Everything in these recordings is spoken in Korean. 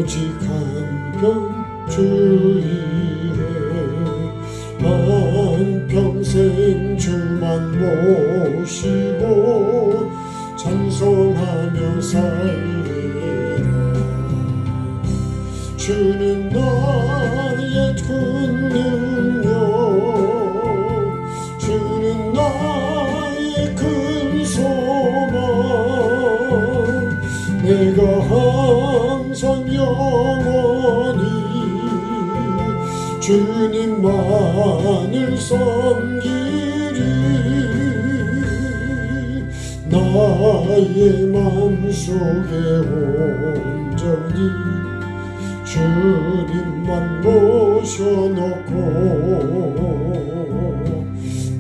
오직 한편 주의해 한평생 주만 모시고 찬송하며 살리라. 주는 나의 큰 능력, 주는 나의 큰 소망, 내가 항상 영원히 주님만을 섬기리. 나의 맘속에 온전히 주님만 모셔놓고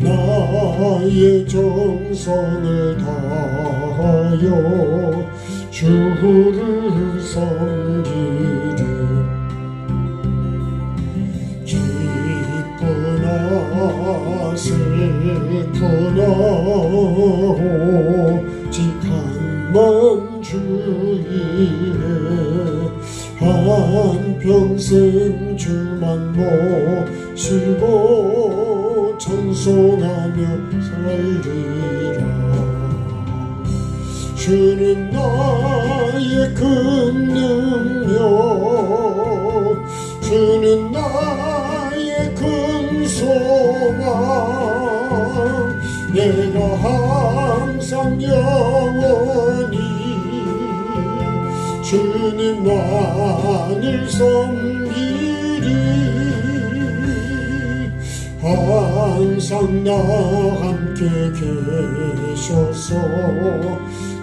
나의 정성을 다하여 주를 섬기리. 기쁘나 슬프나 오직 한만 주의해 한평생 주만 모시고 찬송하며 살리라. 주는 나의 큰 능력, 주는 나의 큰 소망, 내가 항상 영원히 주님만을 섬기리. 항상 나 함께 계셔서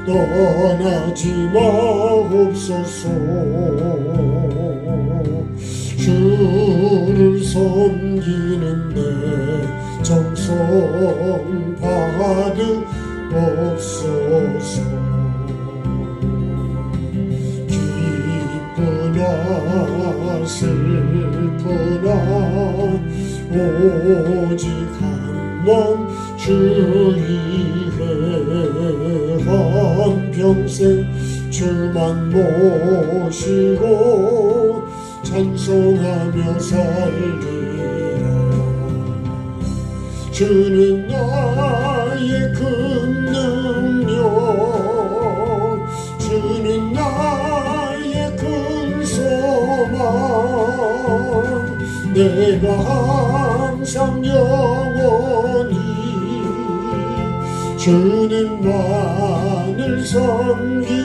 떠나지 마옵소서. 주를 섬기는 내 정성 받으옵소서. 기쁘나 슬프나 오직 한만 주의해 한평생 주만 모시고 찬송하며 살리라. 주는 나의 큰 능력, 주는 나의 큰 소망, 내가 항상 영원히 주님만을 섬기리.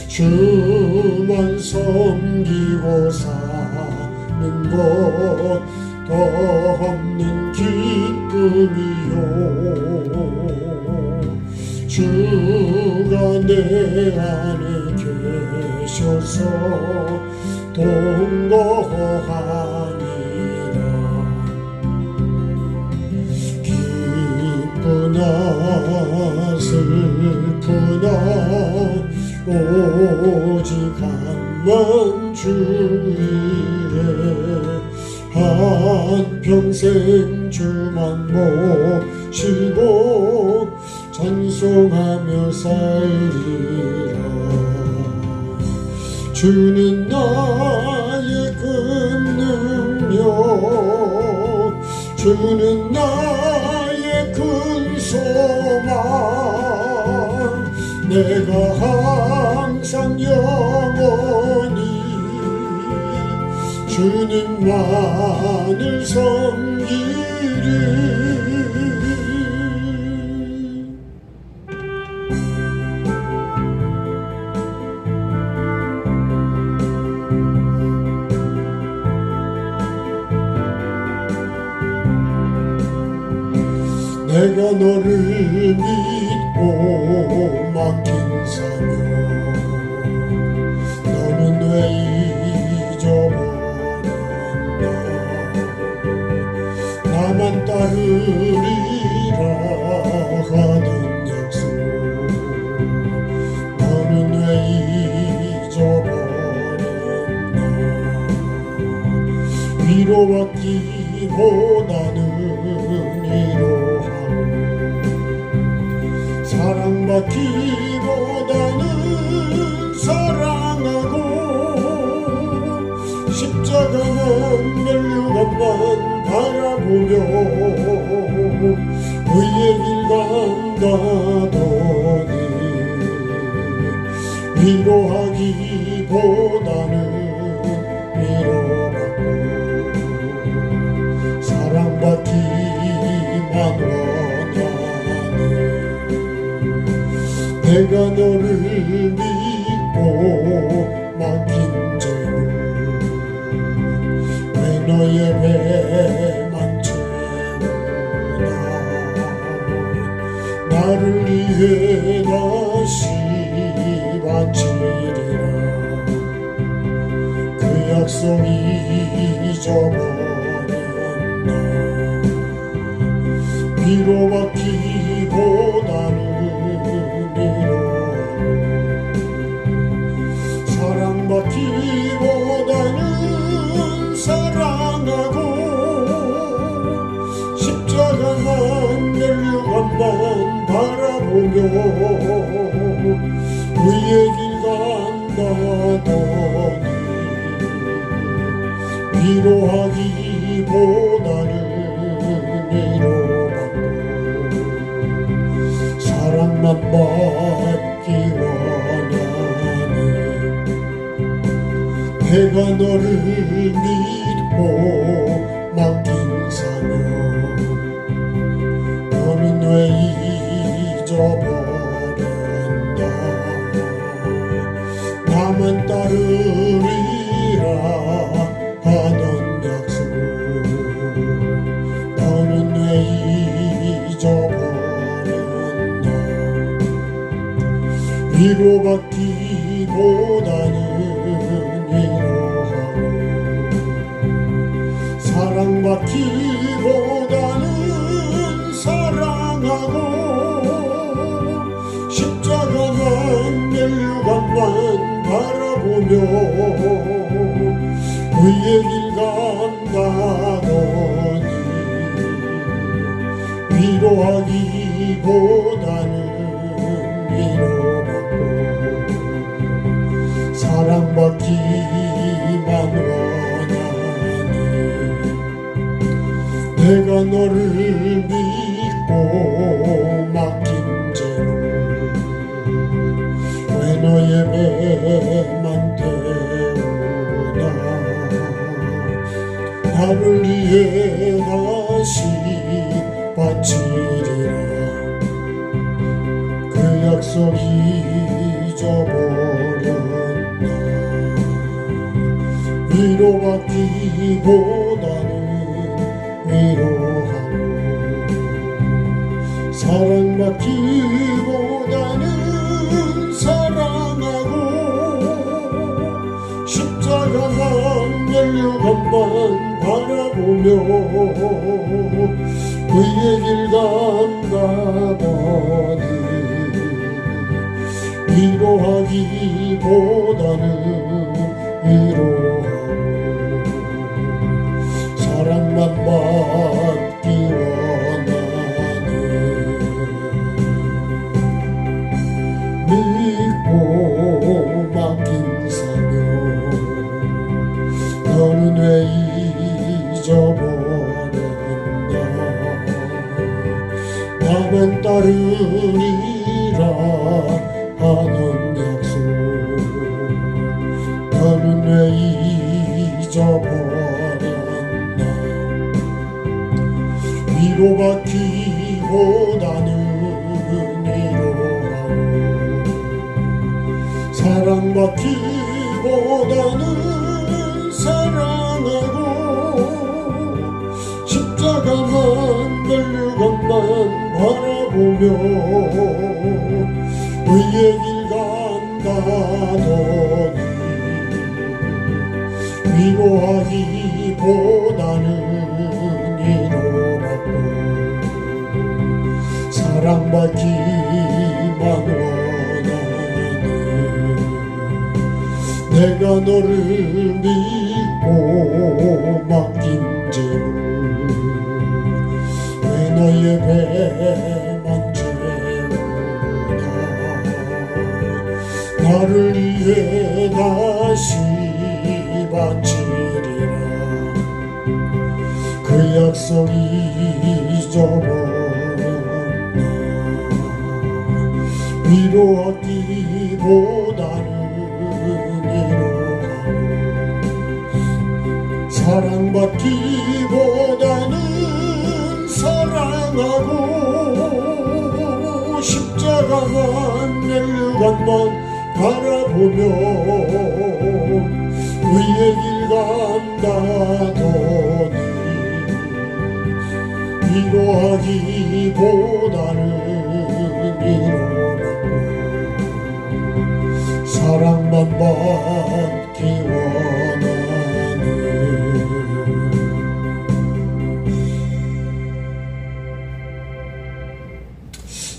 주만 섬기고 사는 것 더 없는 기쁨이요. 주가 내 안에 계셔서 동거하니라. 기쁘나 슬프나 오직 한만 주의해 한평생 주만 모시고 찬송하며 살리라. 주는 나의 큰 능력, 주는 나의 큰 소망, 내가 항상 영원히 주님만을 섬기리. 내가 너를 믿고 맡긴 사명, 너는 왜 잊어버렸나. 나만 따르리라 하던 약속, 너는 왜 잊어버렸나. 위로받기보다는 사랑받기보다는 십자가만 멜류관만 바라보며 의의 길 간다더니 위로하기보다는 위로받고 사랑받기만 원하네. 내가 너를 믿고 맡긴 죄를 왜 너의 배만 채우나. 나를 위해 다시 바치리라. 그 약속 잊어버렸나. 위로받기보다는 위로하고 사랑받기보다는 사랑하고 십자가만 멜류관만 바라보며 의의 길 간다더니 위로하기보다는 위로받고 사랑만 받기 원하네. 내가 너를 믿고 맡긴 사명 너는 왜 잊어버렸나. 나만 따르리라 하던 약속 너는 왜 잊어버렸나. 위로받기보다는 위로하고 사랑받기보다는 사랑하고 십자가만 멜류관만 바라보며 의의 길 간다더니 위로하기보다는 위로받고 사랑받기만 원하네. 내가 너를 믿고 맡긴 죄를 왜 너의 배만 태우나. 나를 위해 다시 바치리라. 그 약속 잊어버렸나. 위로받기보다는 위로하고 사랑받기보다는 사랑하고 십자가만 멜류관만 바라보며 의의 길 간다더니 위로하기보다는 위로하고 사랑만 받기 원하네. 믿고 맡긴 사명 너는 왜 잊어버렸나. 나만 따르리라 하는 약속 너는 왜 잊어버렸나. 위로받기보다는 위로하고 사랑받기보다는 사랑하고 십자가만 멜류관만 바라보며 의의 길 간다더니 위로하기보다는 위로받고 사랑받기만 원하네. 내가 너를 믿고 맡긴 죄를 왜 너의 배만 채우나. 나를 위해 다시 바치리라. 약속 잊어버렸나. 위로하기보다는 위로하고, 사랑받기보다는 사랑하고, 십자가만 nel관만 바라보며 위의 길 간다더니, 위로하기보다는 위로받고 사랑만 받기 원하는.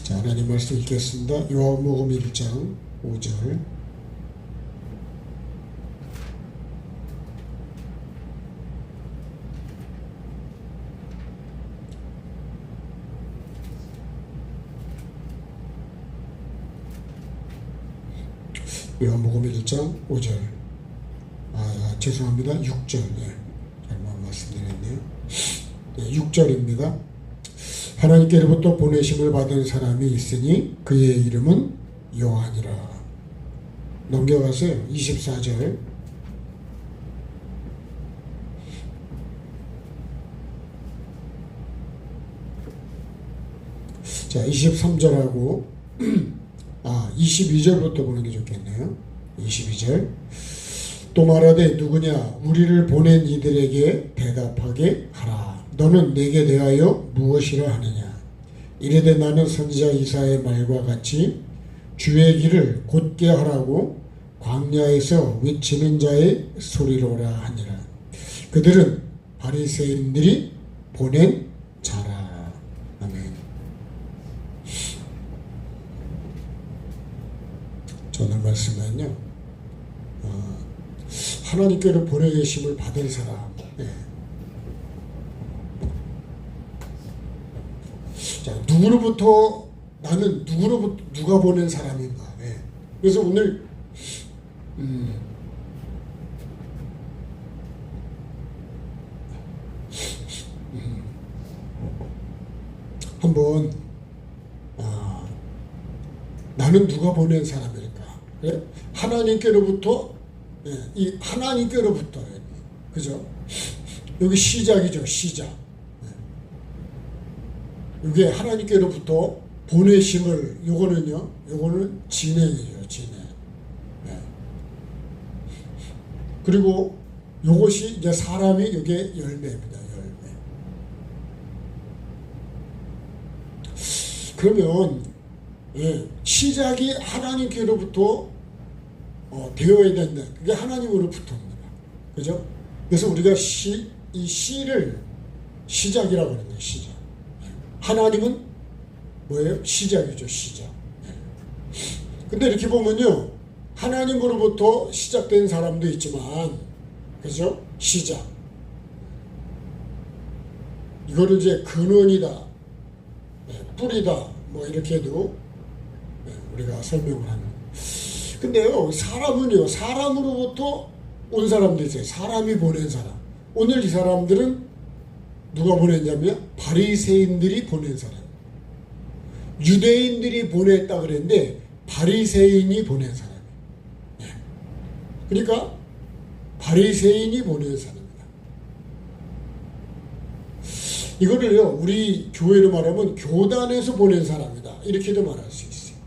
자, 하나님 말씀 읽겠습니다. 요한복음 1장 5절. 요한복음 1장 5절. 죄송합니다. 6절. 잘못 말씀드렸네요. 6절입니다. 하나님께로부터 보내심을 받은 사람이 있으니 그의 이름은 요한이라. 넘겨가세요. 24절. 자, 23절하고 22절부터 보는 게 좋겠네요. 22절. 또 말하되 누구냐 우리를 보낸 이들에게 대답하게 하라. 너는 내게 대하여 무엇이라 하느냐. 이르되 나는 선지자 이사야의 말과 같이 주의 길을 곧게 하라고 광야에서 외치는 자의 소리로라 하니라. 그들은 바리새인들이 보낸 자라. 아멘. 오늘 말씀은요, 하나님께로 보내심을 받은 사람. 자, 누구로부터, 나는 누구로부터, 누가 보낸 사람인가. 그래서 오늘 한번 나는 누가 보낸 사람일까? 그래? 하나님께로부터, 이 하나님께로부터, 그죠? 여기 시작이죠, 시작. 이게 하나님께로부터 보내심을, 요거는 진행이에요, 진행. 그리고 요것이 이제 사람이 이게 열매입니다, 열매. 그러면 시작이 하나님께로부터 되어야 된다. 그게 하나님으로부터입니다. 그죠? 그래서 우리가 이 시를 시작이라고 하는 거예요, 시작. 하나님은 뭐예요? 시작이죠, 시작. 근데 이렇게 보면요, 하나님으로부터 시작된 사람도 있지만, 그죠? 시작. 이거를 이제 근원이다, 뿌리다, 뭐 이렇게도 우리가 설명을 하는. 근데요, 사람은요, 사람으로부터 온 사람도 있어요. 사람이 보낸 사람. 오늘 이 사람들은 누가 보냈냐면 바리새인들이 보낸 사람. 유대인들이 보냈다 그랬는데 바리새인이 보낸 사람. 그러니까 바리새인이 보낸 사람입니다. 이거를요, 우리 교회로 말하면 교단에서 보낸 사람이다, 이렇게도 말할 수 있어요.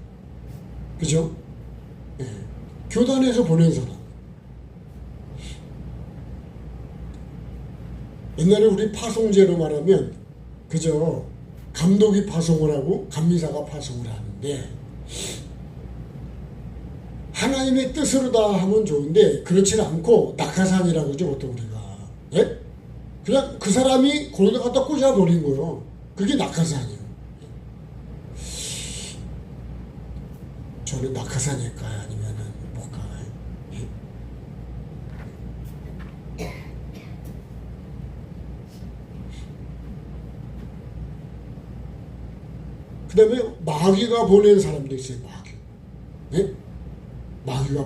그죠? 교단에서 보낸 사람. 옛날에 우리 파송제로 말하면, 그죠? 감독이 파송을 하고 감리사가 파송을 하는데, 하나님의 뜻으로다 하면 좋은데 그렇지는 않고 낙하산이라고 하죠, 보통 우리가. 예? 그냥 그 사람이 거기다 갖다 꽂아버린 거예요. 그게 낙하산이에요. 저는 낙하산일까요? 아니면은 뭘까요? 그 다음에 마귀가 보낸 사람도 있어요, 마귀. 네? 마귀가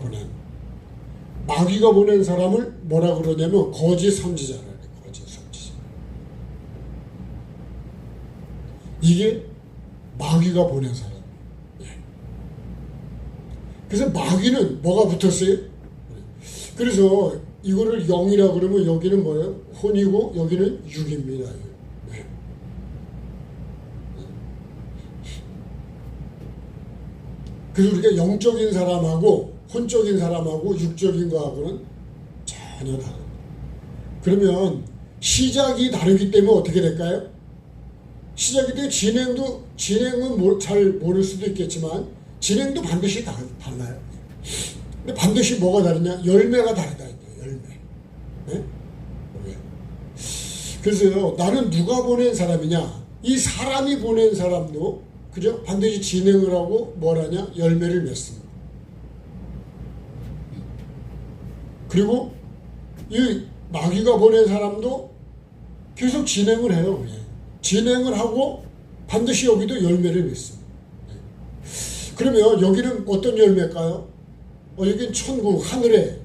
보낸 사람을 뭐라 그러냐면 거짓 선지자라 그래요, 거짓 선지자. 이게 마귀가 보낸 사람. 예. 그래서 마귀는 뭐가 붙었어요? 그래서 이거를 영이라 그러면 여기는 뭐예요? 혼이고 여기는 육입니다. 예. 그래서 우리가 영적인 사람하고 혼적인 사람하고 육적인 거하고는 전혀 다릅니다. 그러면 시작이 다르기 때문에 어떻게 될까요? 시작이 때 진행은 잘 모를 수도 있겠지만 진행도 반드시 달라요. 근데 반드시 뭐가 다르냐? 열매가 다르다. 열매. 네? 그래서 나는 누가 보낸 사람이냐? 이 사람이 보낸 사람도 그죠? 반드시 진행을 하고 뭘 하냐? 열매를 맺습니다. 그리고 이 마귀가 보낸 사람도 계속 진행을 해요. 진행을 하고 반드시 여기도 열매를 맺습니다. 그러면 여기는 어떤 열매일까요? 여기는 천국, 하늘의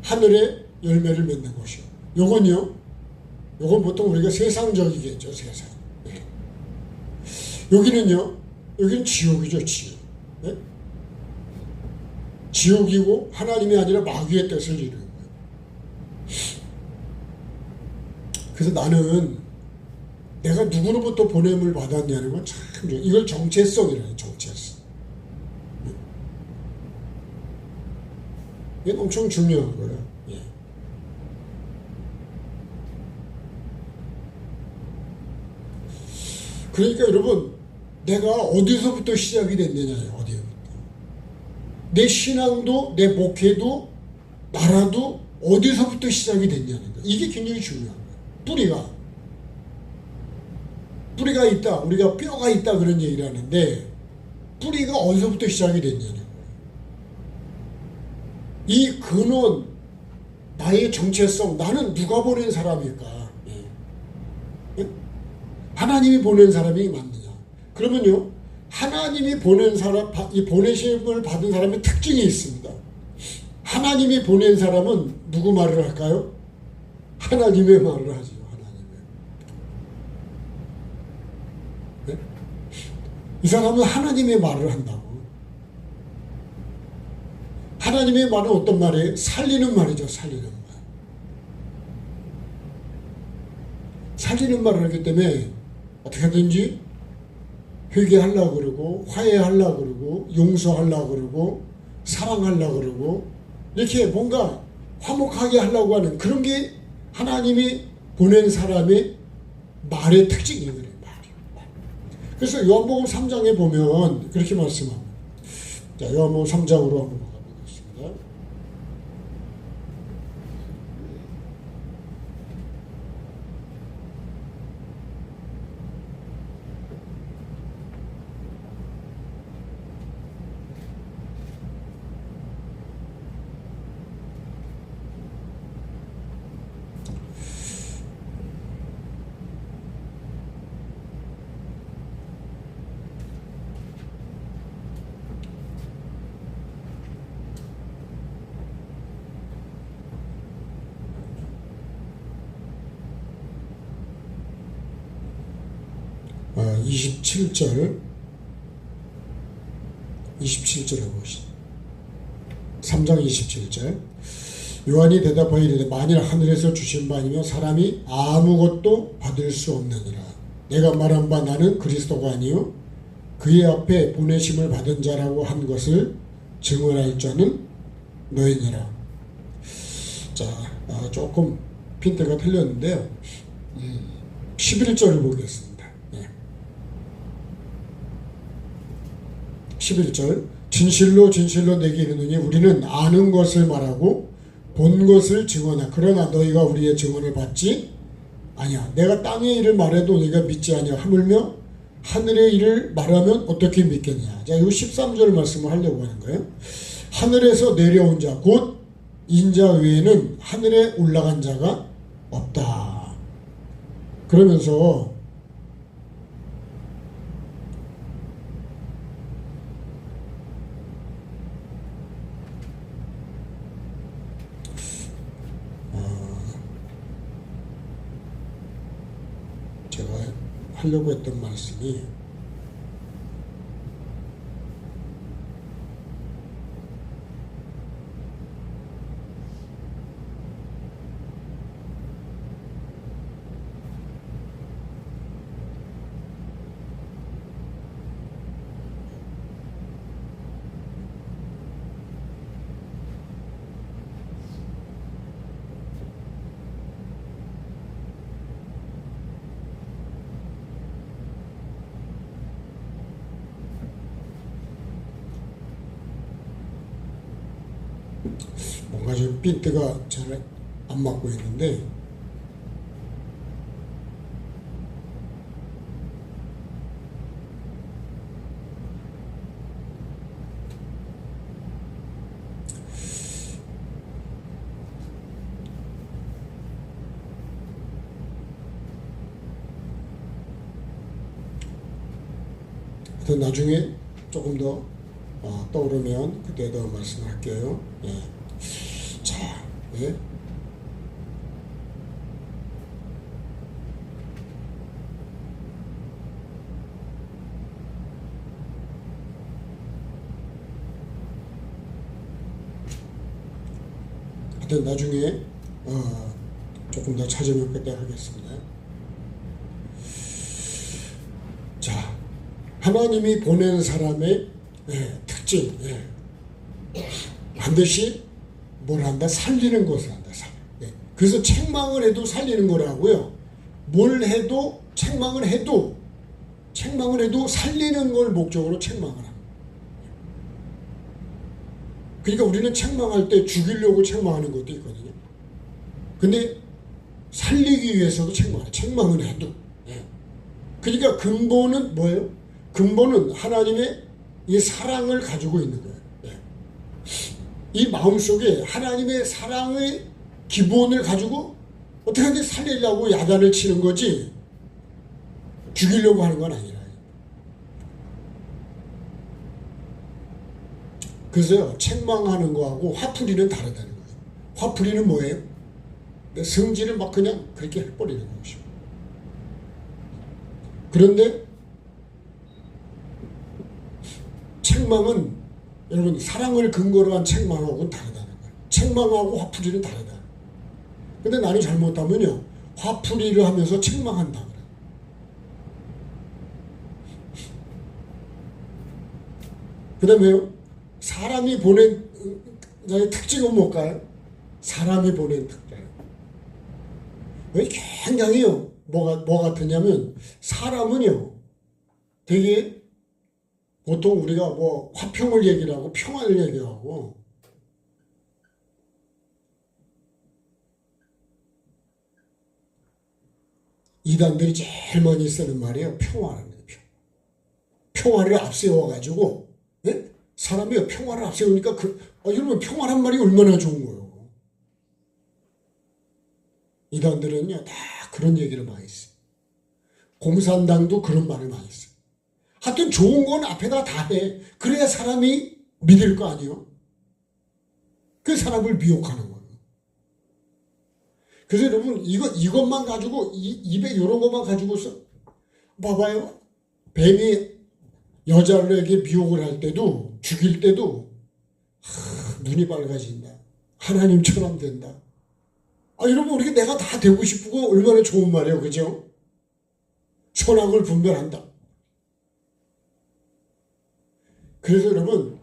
하늘의 열매를 맺는 것이요. 요건 보통 우리가 세상적이겠죠, 세상. 네. 여기는 지옥이죠, 지옥. 네? 지옥이고 하나님이 아니라 마귀의 뜻을 이루는 거예요. 그래서 나는 내가 누구로부터 보냄을 받았냐는 건 참 중요해요. 이걸 정체성이라는 정체성. 이게 엄청 중요한 거예요. 예. 그러니까 여러분, 내가 어디서부터 시작이 됐느냐예요. 어디서부터. 내 신앙도 내 목회도 나라도 어디서부터 시작이 됐냐는 거예요. 이게 굉장히 중요한 거예요. 뿌리가 있다. 우리가 뼈가 있다 그런 얘기를 하는데 뿌리가 어디서부터 시작이 됐냐는 거예요. 이 근원, 나의 정체성, 나는 누가 보낸 사람일까? 하나님이 보낸 사람이 맞느냐? 그러면요, 하나님이 보낸 사람, 이 보내심을 받은 사람의 특징이 있습니다. 하나님이 보낸 사람은 누구 말을 할까요? 하나님의 말을 하죠. 네? 이 사람은 하나님의 말을 한다고. 하나님의 말은 어떤 말이에요? 살리는 말이죠. 살리는 말. 살리는 말을 하기 때문에 어떻게든지 회개하려고 그러고 화해하려고 그러고 용서하려고 그러고 사랑하려고 그러고 이렇게 뭔가 화목하게 하려고 하는 그런 게 하나님이 보낸 사람의 말의 특징이거든요. 그래서 요한복음 3장에 보면 그렇게 말씀합니다. 자, 요한복음 3장으로 한번 가보겠습니다. 아, 27절에 보시죠. 3장 27절. 요한이 대답하여 이르되 만일 하늘에서 주신 바 아니면 사람이 아무것도 받을 수 없느니라. 내가 말한 바 나는 그리스도가 아니요 그의 앞에 보내심을 받은 자라고 한 것을 증언할 자는 너희니라. 자, 조금 핀트가 틀렸는데요. 11절을 보겠습니다. 11절. 진실로 진실로 내게 이르노니 우리는 아는 것을 말하고 본 것을 증언하. 그러나 너희가 우리의 증언을 받지 아니야. 내가 땅의 일을 말해도 너희가 믿지 아니야. 하물며 하늘의 일을 말하면 어떻게 믿겠냐. 자, 이 13절 말씀을 하려고 하는 거예요. 하늘에서 내려온 자 곧 인자 외에는 하늘에 올라간 자가 없다. 그러면서 제가 하려고 했던 말씀이 뭔가 좀 핀트가 잘 안 맞고 있는데, 하여튼 나중에 조금 더 떠오르면 그때 더 말씀할게요. 예. 자, 예. 하여튼 나중에 조금 더 찾으면 그때 하겠습니다. 자, 하나님이 보낸 사람의 특징, 반드시 뭘 한다? 살리는 것을 한다. 그래서 책망을 해도 살리는 거라고요. 뭘 해도 책망을 해도 살리는 걸 목적으로 책망을 합니다. 그러니까 우리는 책망할 때 죽이려고 책망하는 것도 있거든요. 근데 살리기 위해서도 책망해요. 책망은 해도. 그러니까 근본은 뭐예요? 근본은 하나님의 이 사랑을 가지고 있는 거예요. 이 마음속에 하나님의 사랑의 기본을 가지고 어떻게든 살리려고 야단을 치는 거지 죽이려고 하는 건 아니라. 그래서 책망하는 거하고 화풀이는 다르다는 거예요. 화풀이는 뭐예요? 성질을 막 그냥 그렇게 해버리는 것이고. 그런데 책망은 여러분 사랑을 근거로 한 책망하고는 다르다는 거예요. 책망하고 화풀이는 다르다. 근데 나는 잘못하면요 화풀이를 하면서 책망한다 그래요. 그 다음에요 사람이 보낸 특징은 뭘까요? 사람이 보낸 특징. 굉장히요 뭐 같으냐면 사람은요 되게 보통 우리가 뭐 화평을 얘기를 하고 평화를 얘기하고 이단들이 제일 많이 쓰는 말이에요. 평화라는 거예요. 평화를 앞세워가지고 사람이 평화를 앞세우니까 여러분 평화란 말이 얼마나 좋은 거예요. 이단들은요 다 그런 얘기를 많이 써요. 공산당도 그런 말을 많이 써요. 하여튼 좋은 건 앞에다 다 해. 그래야 사람이 믿을 거 아니에요. 그 사람을 미혹하는 거예요. 그래서 여러분 이것만 가지고 입에 이런 것만 가지고서 봐봐요. 뱀이 여자에게 미혹을 할 때도 죽일 때도 눈이 밝아진다. 하나님처럼 된다. 여러분 우리가 내가 다 되고 싶고 얼마나 좋은 말이에요. 그죠? 선악을 분별한다. 그래서 여러분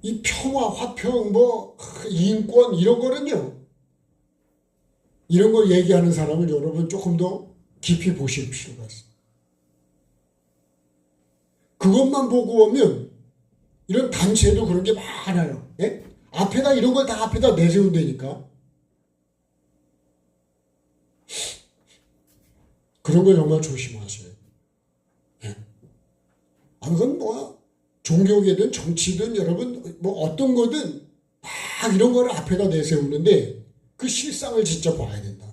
이 평화, 화평, 인권 이런 거는요 이런 걸 얘기하는 사람은 여러분 조금 더 깊이 보실 필요가 있어요. 그것만 보고 오면 이런 단체도 그런 게 많아요. 예? 앞에다 이런 걸 다 앞에다 내세운다니까. 그런 거 정말 조심하세요. 예? 그건 종교계든 정치든 여러분 어떤 거든 막 이런 거를 앞에다 내세우는데 그 실상을 진짜 봐야 된다.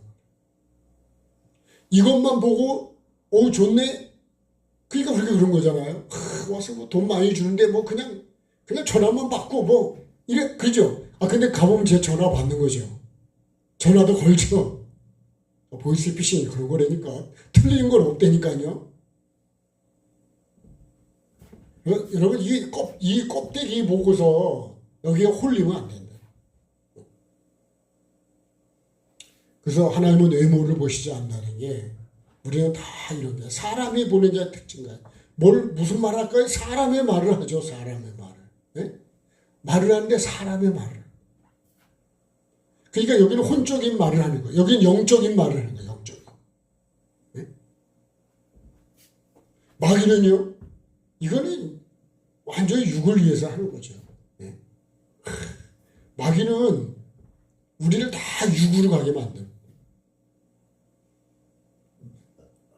이것만 보고 좋네. 그러니까 우리가 그런 거잖아요. 와서 돈 많이 주는데 그냥 전화만 받고 이래 그죠? 근데 가보면 제 전화 받는 거죠. 전화도 걸죠. 보이스피싱 그런 거라니까. 틀린 건 없다니까요. 여러분 이 껍데기 보고서 여기에 홀리면 안 된다. 그래서 하나님은 외모를 보시지 않는다는 게 우리는 다 이런 게 사람이 보는 게 특징이야. 무슨 말 할까요? 사람의 말을 하죠. 사람의 말을. 네? 말을 하는데 사람의 말을. 그러니까 여기는 혼적인 말을 하는 거예요. 여기는 영적인 말을 하는 거예요. 영적인. 네? 마귀는요. 이거는 완전히 육을 위해서 하는 거죠. 네? 마귀는 우리를 다 육으로 가게 만들어요.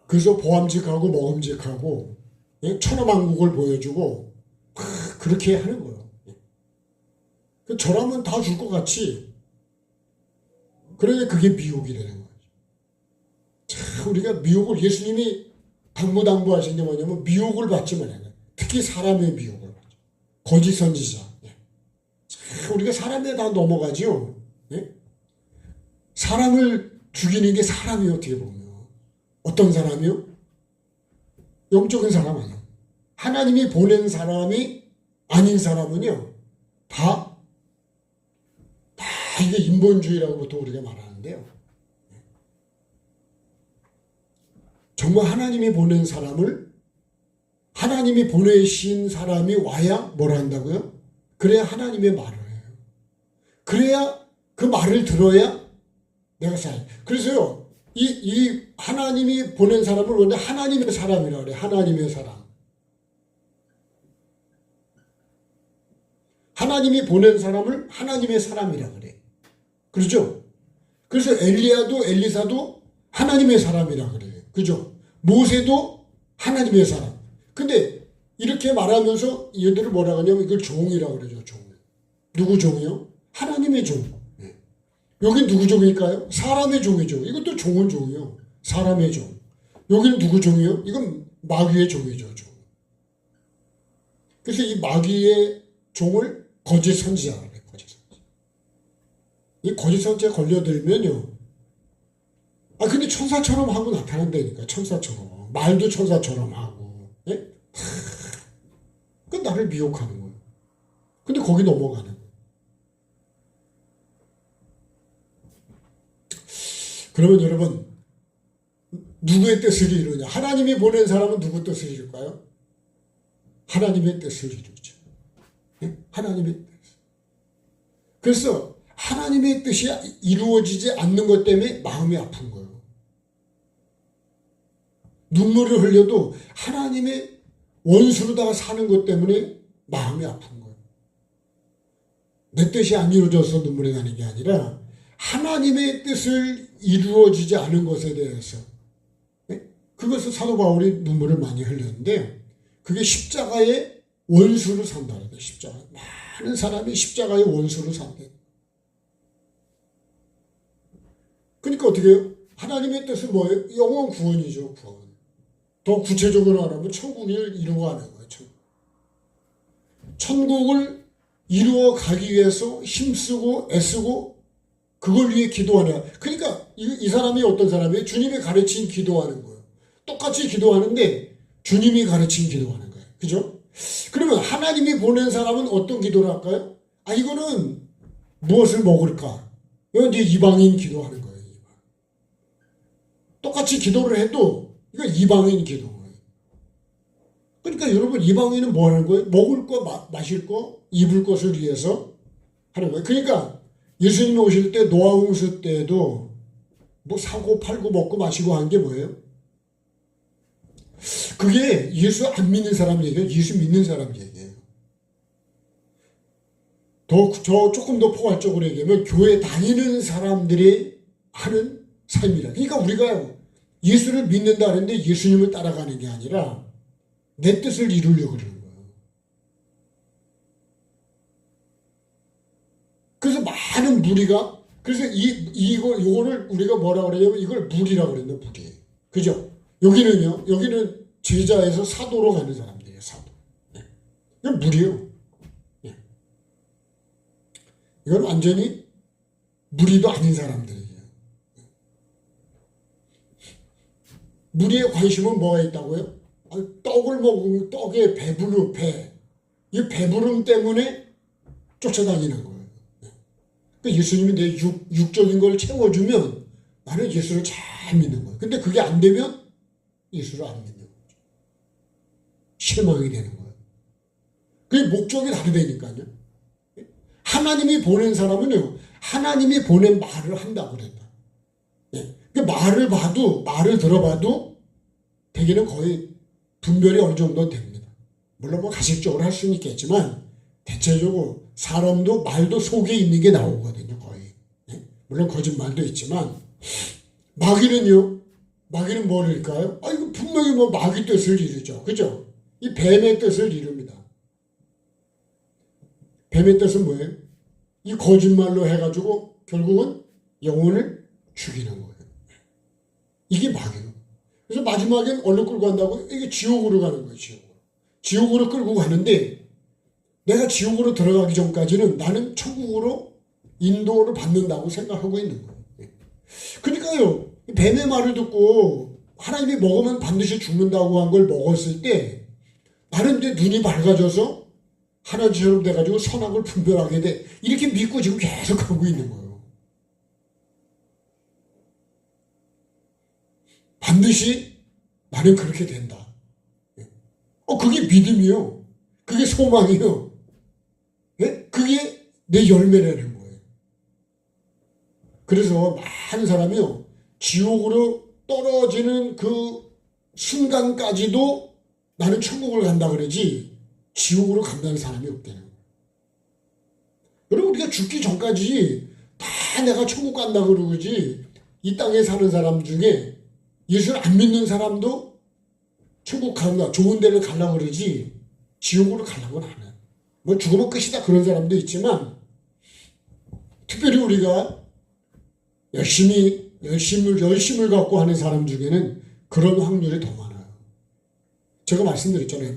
그래서 보암직하고 먹음직하고 천하만국을 보여주고 그렇게 하는 거예요. 저라면 다 줄 것 같이. 그러니 그게 미혹이라는 거죠. 참 우리가 미혹을 예수님이 당부하신 게 뭐냐면 미혹을 받지 말아야 돼. 특히 사람의 미혹을 받죠. 거짓 선지자. 참 우리가 사람에 다 넘어가죠. 사람을 죽이는 게 사람이 어떻게 보면 어떤 사람이요? 영적인 사람 아니에요. 하나님이 보낸 사람이 아닌 사람은요, 다 이게 인본주의라고 보통 우리가 말하는데요. 정말 하나님이 보낸 사람을, 하나님이 보내신 사람이 와야 뭘 한다고요? 그래야 하나님의 말을 해요. 그래야 그 말을 들어야 내가 살아요. 그래서요, 이 하나님이 보낸 사람을 원래 하나님의 사람이라고 그래요. 하나님의 사람. 하나님이 보낸 사람을 하나님의 사람이라고 그래요. 그렇죠? 그래서 엘리야도 엘리사도 하나님의 사람이라고 그래요. 그죠? 모세도 하나님의 사람. 근데 이렇게 말하면서 얘들을 뭐라고 하냐면 이걸 종이라고 그러죠. 종. 누구 종이요? 하나님의 종. 여긴 누구 종일까요? 사람의 종이죠. 이것도 종은 종이요. 사람의 종. 여기는 누구 종이요? 이건 마귀의 종이죠. 종. 그래서 이 마귀의 종을 거짓 선지자라고 해요. 거짓 선지자. 이 거짓 선지자 걸려들면요. 근데 천사처럼 하고 나타난다니까. 천사처럼. 말도 천사처럼 하고. 예? 그 나를 미혹하는 거예요. 근데 거기 넘어가는 거예요. 그러면 여러분, 누구의 뜻을 이루냐? 하나님이 보낸 사람은 누구 뜻을 이룰까요? 하나님의 뜻을 이루죠. 네? 하나님의 뜻. 그래서 하나님의 뜻이 이루어지지 않는 것 때문에 마음이 아픈 거예요. 눈물을 흘려도 하나님의 원수로다가 사는 것 때문에 마음이 아픈 거예요. 내 뜻이 안 이루어져서 눈물이 나는 게 아니라 하나님의 뜻을 이루어지지 않은 것에 대해서 그것을 사도 바울이 눈물을 많이 흘렸는데 그게 십자가의 원수로 산다는 거예요. 십자가. 많은 사람이 십자가의 원수로 산다. 그러니까 어떻게 해요? 하나님의 뜻은 뭐예요? 영원 구원이죠. 구원. 더 구체적으로 말하면 천국을 이루어가는 거예요. 천국을 이루어 가기 위해서 힘쓰고 애쓰고 그걸 위해 기도하냐. 그러니까 이 사람이 어떤 사람이에요? 주님이 가르친 기도하는 거예요. 똑같이 기도하는데 주님이 가르친 기도하는 거예요. 그죠? 그러면 하나님이 보낸 사람은 어떤 기도를 할까요? 이거는 무엇을 먹을까? 이건 이제 이방인 기도하는 거예요. 똑같이 기도를 해도 이건 이방인 기도예요. 그러니까 여러분 이방인은 뭐 하는 거예요? 먹을 거, 마실 거, 입을 것을 위해서 하는 거예요. 그러니까 예수님이 오실 때 노아홍수 때도 뭐 사고 팔고 먹고 마시고 한 게 뭐예요? 그게 예수 안 믿는 사람 얘기예요. 예수 믿는 사람 얘기예요. 조금 더 포괄적으로 얘기하면 교회 다니는 사람들이 하는 삶이라. 그러니까 우리가 예수를 믿는다 하는데 예수님을 따라가는 게 아니라 내 뜻을 이루려고 그러는 거예요. 그래서 많은 무리가, 그래서 이거를 우리가 뭐라고 그러냐면 이걸 무리라고 그랬나, 무리. 그죠? 여기는 제자에서 사도로 가는 사람들이에요, 사도. 네. 이건 무리예요. 네. 이건 완전히 무리도 아닌 사람들이에요. 무리의 관심은 뭐가 있다고요? 떡을 먹은 떡의 이 배부름 때문에 쫓아다니는 거예요. 그러니까 예수님이 내 육적인 걸 채워주면 나는 예수를 잘 믿는 거예요. 근데 그게 안 되면 예수를 안 믿는 거죠. 실망이 되는 거예요. 그게 목적이 다르다니까요. 하나님이 보낸 사람은요, 하나님이 보낸 말을 한다고 그랬다. 그 말을 들어봐도 대개는 거의 분별이 어느 정도 됩니다. 물론 뭐 가식적으로 할 수는 있겠지만 대체적으로 사람도 말도 속에 있는 게 나오거든요, 거의. 물론 거짓말도 있지만 마귀는 뭘일까요? 이거 분명히 뭐 마귀 뜻을 이루죠. 그죠? 이 뱀의 뜻을 이룹니다. 뱀의 뜻은 뭐예요? 이 거짓말로 해가지고 결국은 영혼을 죽이는 거예요. 이게 마귀예요. 그래서 마지막엔 얼른 끌고 간다고 이게 지옥으로 가는 거예요. 지옥으로 끌고 가는데 내가 지옥으로 들어가기 전까지는 나는 천국으로 인도를 받는다고 생각하고 있는 거예요. 그러니까요, 뱀의 말을 듣고 하나님이 먹으면 반드시 죽는다고 한 걸 먹었을 때 나는 이제 눈이 밝아져서 하나님처럼 돼가지고 선악을 분별하게 돼. 이렇게 믿고 지금 계속 하고 있는 거예요. 반드시 나는 그렇게 된다. 그게 믿음이요. 그게 소망이요. 그게 내 열매라는 거예요. 그래서 많은 사람이요, 지옥으로 떨어지는 그 순간까지도 나는 천국을 간다 그러지 지옥으로 간다는 사람이 없대요. 여러분, 우리가 죽기 전까지 다 내가 천국 간다 그러지, 이 땅에 사는 사람 중에 예수를 안 믿는 사람도 천국 간다, 좋은 데를 가려고 그러지 지옥으로 가려고는 안 해요. 뭐 죽으면 끝이다 그런 사람도 있지만, 특별히 우리가 열심을 갖고 하는 사람 중에는 그런 확률이 더 많아요. 제가 말씀드렸잖아요.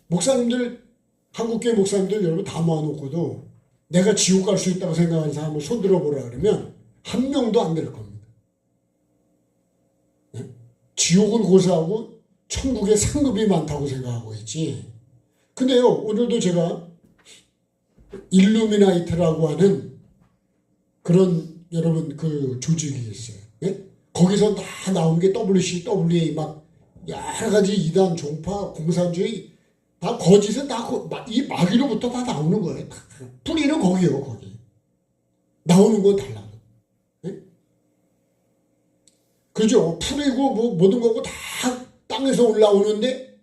목사님들, 한국교회 목사님들 여러분 다 모아놓고도 내가 지옥 갈 수 있다고 생각하는 사람을 손들어 보라 그러면 한 명도 안 될 겁니다. 지옥을 고사하고 천국에 상급이 많다고 생각하고 있지. 근데요, 오늘도 제가 일루미나이트라고 하는 그런 여러분 그 조직이 있어요. 거기서 다 나온 게 WCWA 막 여러 가지 이단, 종파, 공산주의 다 거짓은 다 이 마귀로부터 다 나오는 거예요. 뿌리는 거기요, 거기. 나오는 건 달라요. 그죠? 풀이고 뭐 모든 거고 다 땅에서 올라오는데,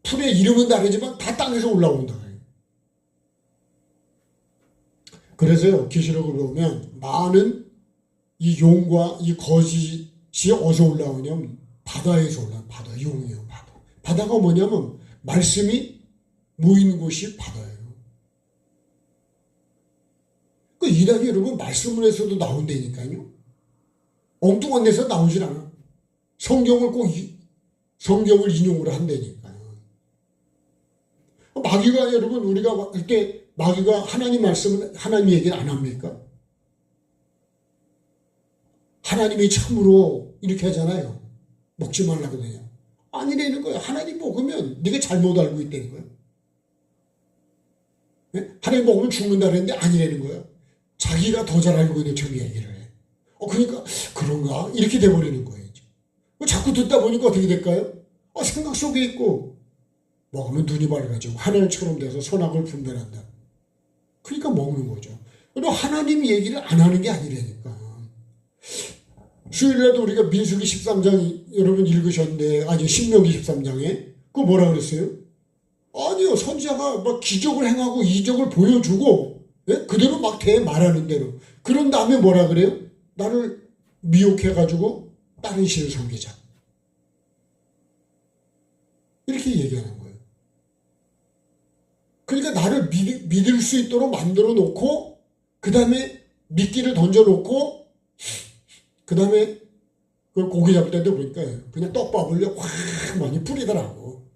풀의 이름은 다르지만 다 땅에서 올라온다. 그래서요, 계시록을 보면 많은 이 용과 이 거짓이 어디서 올라오냐면 바다에서 올라와요. 용이에요, 바다. 바다가 뭐냐면 말씀이 모인 곳이 바다예요. 그 이단이 여러분 말씀문에서도 나온다니까요. 엉뚱한 데서 나오질 않아. 성경을 인용을 한다니까요. 마귀가 여러분, 우리가 할 때 마귀가 하나님 말씀은 하나님 얘기를 안 합니까? 하나님이 참으로 이렇게 하잖아요. 먹지 말라거든요. 아니라는 거예요. 하나님 먹으면 네가 잘못 알고 있다는 거예요. 하나님 먹으면 죽는다 그랬는데 아니라는 거예요. 자기가 더 잘 알고 있는 척 얘기를 해. 그러니까 그런가? 이렇게 돼버리는 거예요. 자꾸 듣다 보니까 어떻게 될까요? 생각 속에 있고 먹으면 눈이 밝아지고 하늘처럼 돼서 선악을 분별한다. 그러니까 먹는 거죠. 그리고 하나님 얘기를 안 하는 게 아니라니까. 수요일날도 우리가 민수기 13장 여러분 읽으셨는데, 신명기 13장에 그거 뭐라 그랬어요? 아니요, 선지자가 막 기적을 행하고 이적을 보여주고 그대로 막 말하는 대로. 그런 다음에 뭐라 그래요? 나를 미혹해가지고 다른 신을 섬기자. 이렇게 얘기하는 거예요. 그러니까 나를 믿을 수 있도록 만들어 놓고, 그 다음에 미끼를 던져 놓고, 그 다음에 그걸 고기 잡을 때도 보니까 그냥 떡밥을 확 많이 뿌리더라고.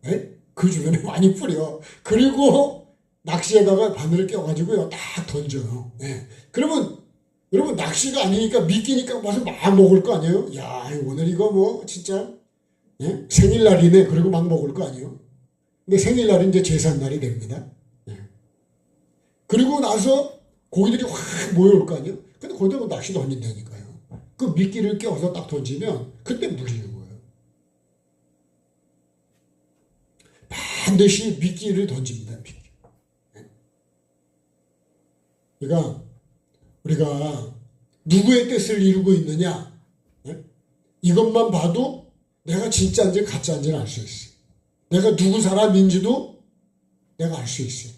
그 주변에 많이 뿌려. 그리고 낚시에다가 바늘을 껴가지고요, 딱 던져요. 그러면 여러분 낚시가 아니니까 미끼니까 와서 막 먹을 거 아니에요? 야 오늘 이거 뭐 진짜 예? 생일날이네 그리고 막 먹을 거 아니에요? 근데 생일날이 이제 제삿날이 됩니다. 예. 그리고 나서 고기들이 확 모여올 거 아니에요? 근데 거기다 뭐 낚시 던진다니까요. 그 미끼를 껴서 딱 던지면 그때 물리는 거예요. 반드시 미끼를 던집니다. 미끼. 예. 그러니까 우리가 누구의 뜻을 이루고 있느냐 예? 이것만 봐도 내가 진짜인지 가짜인지는 알 수 있어요. 내가 누구 사람인지도 내가 알 수 있어요.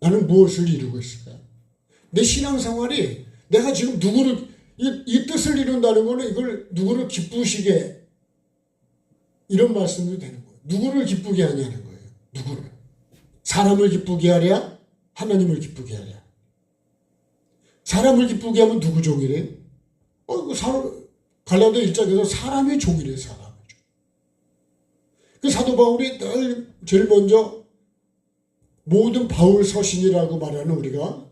나는 무엇을 이루고 있을까? 내 신앙생활이 내가 지금 누구를 이 뜻을 이룬다는 거는 이걸 누구를 기쁘시게 이런 말씀도 되는 거예요. 누구를 기쁘게 하냐는 거예요. 누구를. 사람을 기쁘게 하랴 하나님을 기쁘게 하랴. 사람을 기쁘게 하면 누구 종이래? 갈라디아 1장에서 사람의 종이래. 사람의 종. 그 사도 바울이 늘 제일 먼저 모든 바울 서신이라고 말하는 우리가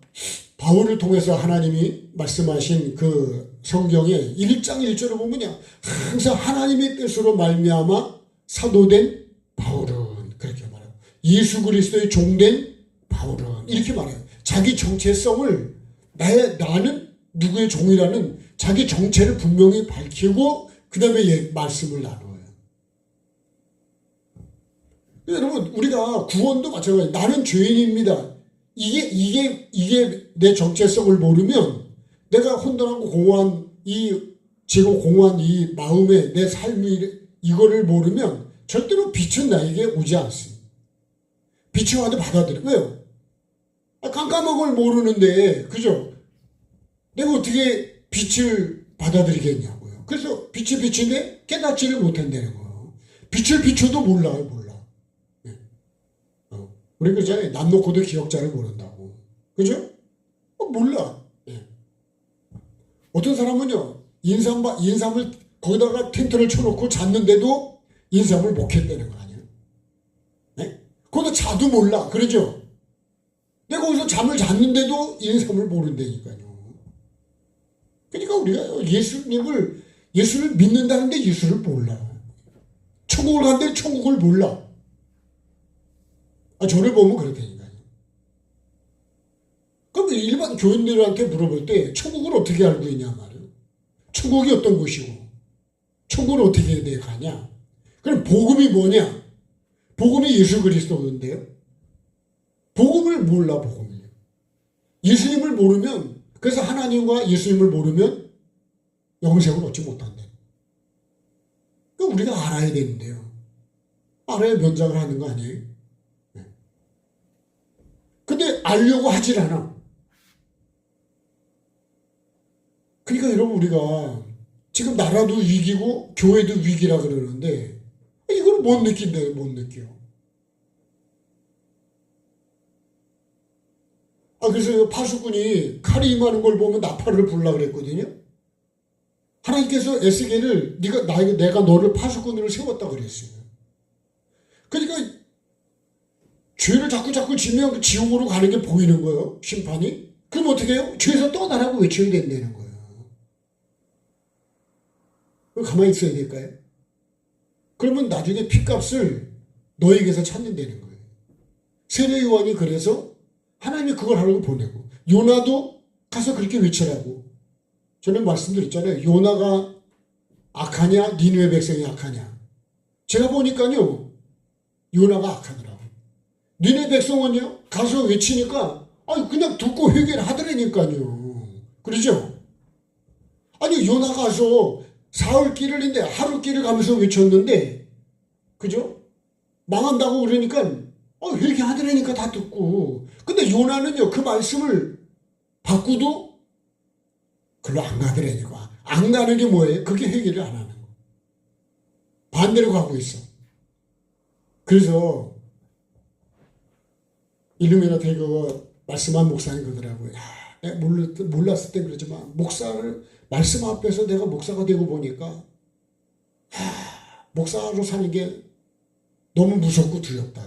바울을 통해서 하나님이 말씀하신 그 성경의 1장 1절을 보면요. 항상 하나님의 뜻으로 말미암아 사도된 바울은 그렇게 말해요. 예수 그리스도의 종된 바울은 이렇게 말해요. 자기 정체성을 나는 누구의 종이라는 자기 정체를 분명히 밝히고 그 다음에 말씀을 나눠요. 여러분 우리가 구원도 마찬가지예요. 나는 죄인입니다. 이게 내 정체성을 모르면 내가 혼돈하고 공허한 지금 공허한 이 마음에 내 삶이 이거를 모르면 절대로 빛은 나에게 오지 않습니다. 빛이 와도 받아들여요. 왜요? 깜깜한 걸 모르는데 그죠? 내가 어떻게 빛을 받아들이겠냐고요. 그래서 빛이 빛인데 깨닫지를 못한다는 거예요. 빛을 비춰도 몰라요. 몰라. 우리 그러잖아요. 남 놓고도 기억자를 모른다고. 그죠? 몰라. 예. 어떤 사람은요. 인삼을 거기다가 텐트를 쳐놓고 잤는데도 인삼을 먹겠다는 거 아니에요? 네? 거기다 자도 몰라. 그러죠? 내가 거기서 잠을 잤는데도 인삼을 모른다니까요. 그러니까 우리가 예수를 믿는다는데 예수를 몰라. 천국을 간다는데 천국을 몰라. 저를 보면 그렇다니까요. 그럼 일반 교인들한테 물어볼 때 천국을 어떻게 알고 있냐 말이에요. 천국이 어떤 곳이고 천국을 어떻게 가냐. 그럼 복음이 뭐냐. 복음이 예수 그리스도인데요. 복음을 몰라. 복음을. 예수님을 모르면 그래서 하나님과 예수님을 모르면 영생을 얻지 못한다. 그럼 우리가 알아야 되는데요. 알아야 면장을 하는 거 아니에요? 근데 알려고 하질 않아. 그러니까 여러분 우리가 지금 나라도 위기고 교회도 위기라 그러는데 이걸 못 느낀대요. 못 느껴. 그래서 파수꾼이 칼이 임하는 걸 보면 나팔을 불라 그랬거든요. 하나님께서 에스겔을 내가 너를 파수꾼으로 세웠다 그랬어요. 그러니까 죄를 자꾸 지면 지옥으로 가는 게 보이는 거예요. 심판이. 그럼 어떻게 해요? 죄에서 떠나라고 외쳐야 된다는 거예요. 가만히 있어야 될까요? 그러면 나중에 핏값을 너에게서 찾는다는 거예요. 세례 요한이 그래서 하나님이 그걸 하려고 보내고 요나도 가서 그렇게 외치라고. 저는 말씀드렸잖아요. 요나가 악하냐 니느웨 백성이 악하냐. 제가 보니까요. 요나가 악하더라고요. 니네 백성은요 가서 외치니까 그냥 듣고 회개를 하더라니까요. 그러죠? 요나 가서 사흘 길을인데 하루 길을 가면서 외쳤는데 그죠? 망한다고 그러니까 회개하더라니까 다 듣고. 근데 요나는요 그 말씀을 바꾸도 글로 안 가더라니까. 안 가는 게 뭐예요? 그게 회개를 안 하는 거. 반대로 가고 있어. 그래서 일루미나티 그거 말씀한 목사님 그러더라고요. 내가 몰랐을 때 그러지만 말씀 앞에서 내가 목사가 되고 보니까 목사로 사는 게 너무 무섭고 두렵다.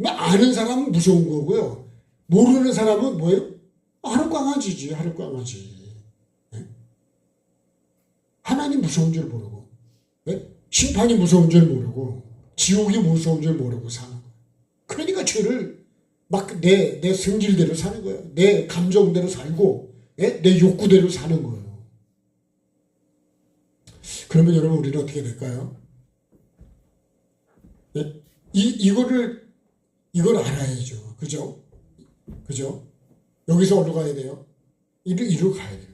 아는 사람은 무서운 거고요. 모르는 사람은 뭐예요? 하루 강아지지, 하루 강아지. 네? 하나님 무서운 줄 모르고, 네? 심판이 무서운 줄 모르고, 지옥이 무서운 줄 모르고 사는 거예요. 그러니까 죄를 막 내 성질대로 사는 거예요. 내 감정대로 살고, 네? 내 욕구대로 사는 거예요. 그러면 여러분, 우리는 어떻게 될까요? 네? 이걸 알아야죠. 그죠? 그죠? 여기서 어디로 가야 돼요? 이리로 가야 돼요.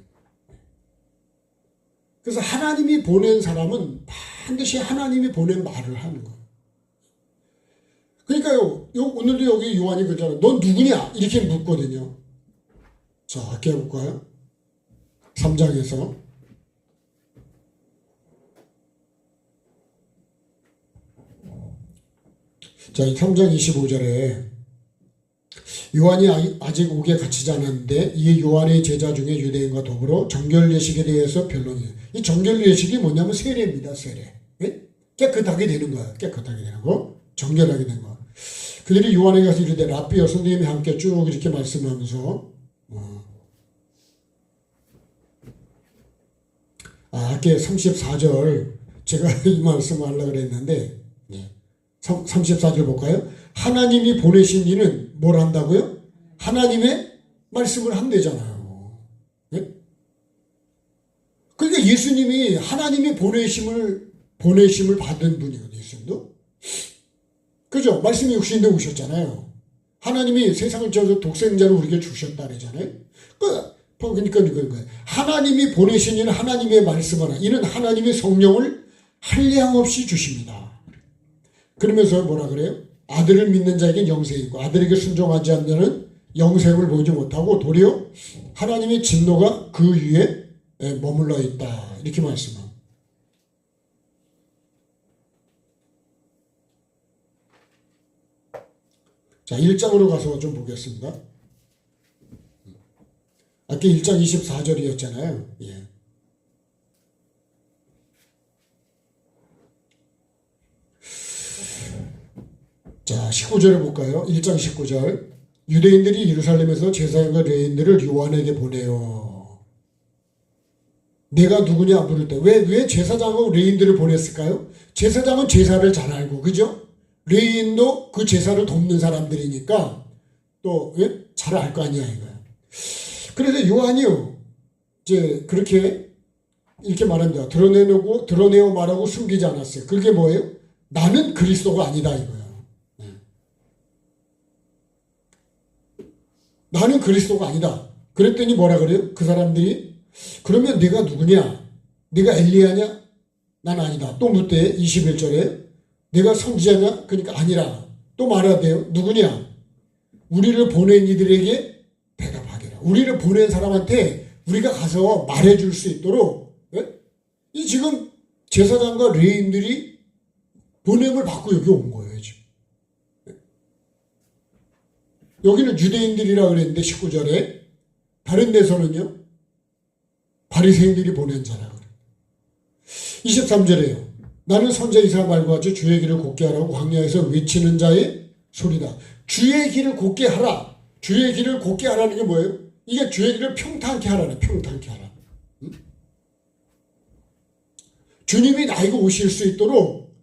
그래서 하나님이 보낸 사람은 반드시 하나님이 보낸 말을 하는 거예요. 그러니까요, 오늘도 여기 요한이 그러잖아요. 넌 누구냐? 이렇게 묻거든요. 자, 할게 해볼까요? 3장에서. 자, 3장 25절에 요한이 아직 오게 갇히지 않았는데 이 요한의 제자 중에 유대인과 더불어 정결 예식에 대해서 변론이에요. 이 정결 예식이 뭐냐면 세례입니다. 세례. 네? 깨끗하게 되는 거예요. 깨끗하게 되는 거. 정결하게 되는 거. 그들이 요한에 가서 이르되 라삐여, 선생님이 함께 쭉 이렇게 말씀하면서 아까 34절 제가 이 말씀을 하려고 그랬는데 34절 볼까요? 하나님이 보내신 이는 뭘 한다고요? 하나님의 말씀을 한대잖아요. 네? 그러니까 예수님이 하나님이 보내심을 받은 분이거든요. 예수님도. 그죠? 말씀이 육신에 오셨잖아요. 하나님이 세상을 지어서 독생자를 우리에게 주셨다 그러잖아요. 그러니까 거예요. 하나님이 보내신 이는 하나님의 말씀하라. 이는 하나님의 성령을 한량없이 주십니다. 그러면서 뭐라 그래요? 아들을 믿는 자에게 영생이 있고 아들에게 순종하지 않는 자는 영생을 보지 못하고 도리어 하나님의 진노가 그 위에 머물러 있다. 이렇게 말씀합니다. 자, 1장으로 가서 좀 보겠습니다. 아까 1장 24절이었잖아요. 예. 자, 19절을 볼까요? 1장 19절. 유대인들이 예루살렘에서 제사장과 레위인들을 요한에게 보내요. 내가 누구냐 물을 때 왜 제사장하고 레위인들을 보냈을까요? 제사장은 제사를 잘 알고, 그죠? 레위인도 그 제사를 돕는 사람들이니까 또 잘 알 거 아니야 이거야. 그래서 요한이요 이제 그렇게 이렇게 말합니다. 드러내어 말하고 숨기지 않았어요. 그게 뭐예요? 나는 그리스도가 아니다 이거야. 나는 그리스도가 아니다. 그랬더니 뭐라 그래요? 그 사람들이 그러면 네가 누구냐? 네가 엘리야냐? 난 아니다. 또 묻대 21절에 내가 선지자냐? 그러니까 아니라. 또 말하대요. 누구냐? 우리를 보낸 이들에게 대답하게라. 우리를 보낸 사람한테 우리가 가서 말해줄 수 있도록 이 지금 제사장과 레위인들이 보냄을 받고 여기 온 거예요. 지금. 여기는 유대인들이라고 그랬는데 19절에 다른 데서는요 바리새인들이 보낸 자라고 그래요. 23절에요. 나는 선자 이사야 말과 같이 주의 길을 곱게 하라고 광야에서 외치는 자의 소리다. 주의 길을 곱게 하라. 주의 길을 곱게 하라는 게 뭐예요? 이게 주의 길을 평탄케 하라네. 평탄케 하라. 응? 주님이 나에게 오실 수 있도록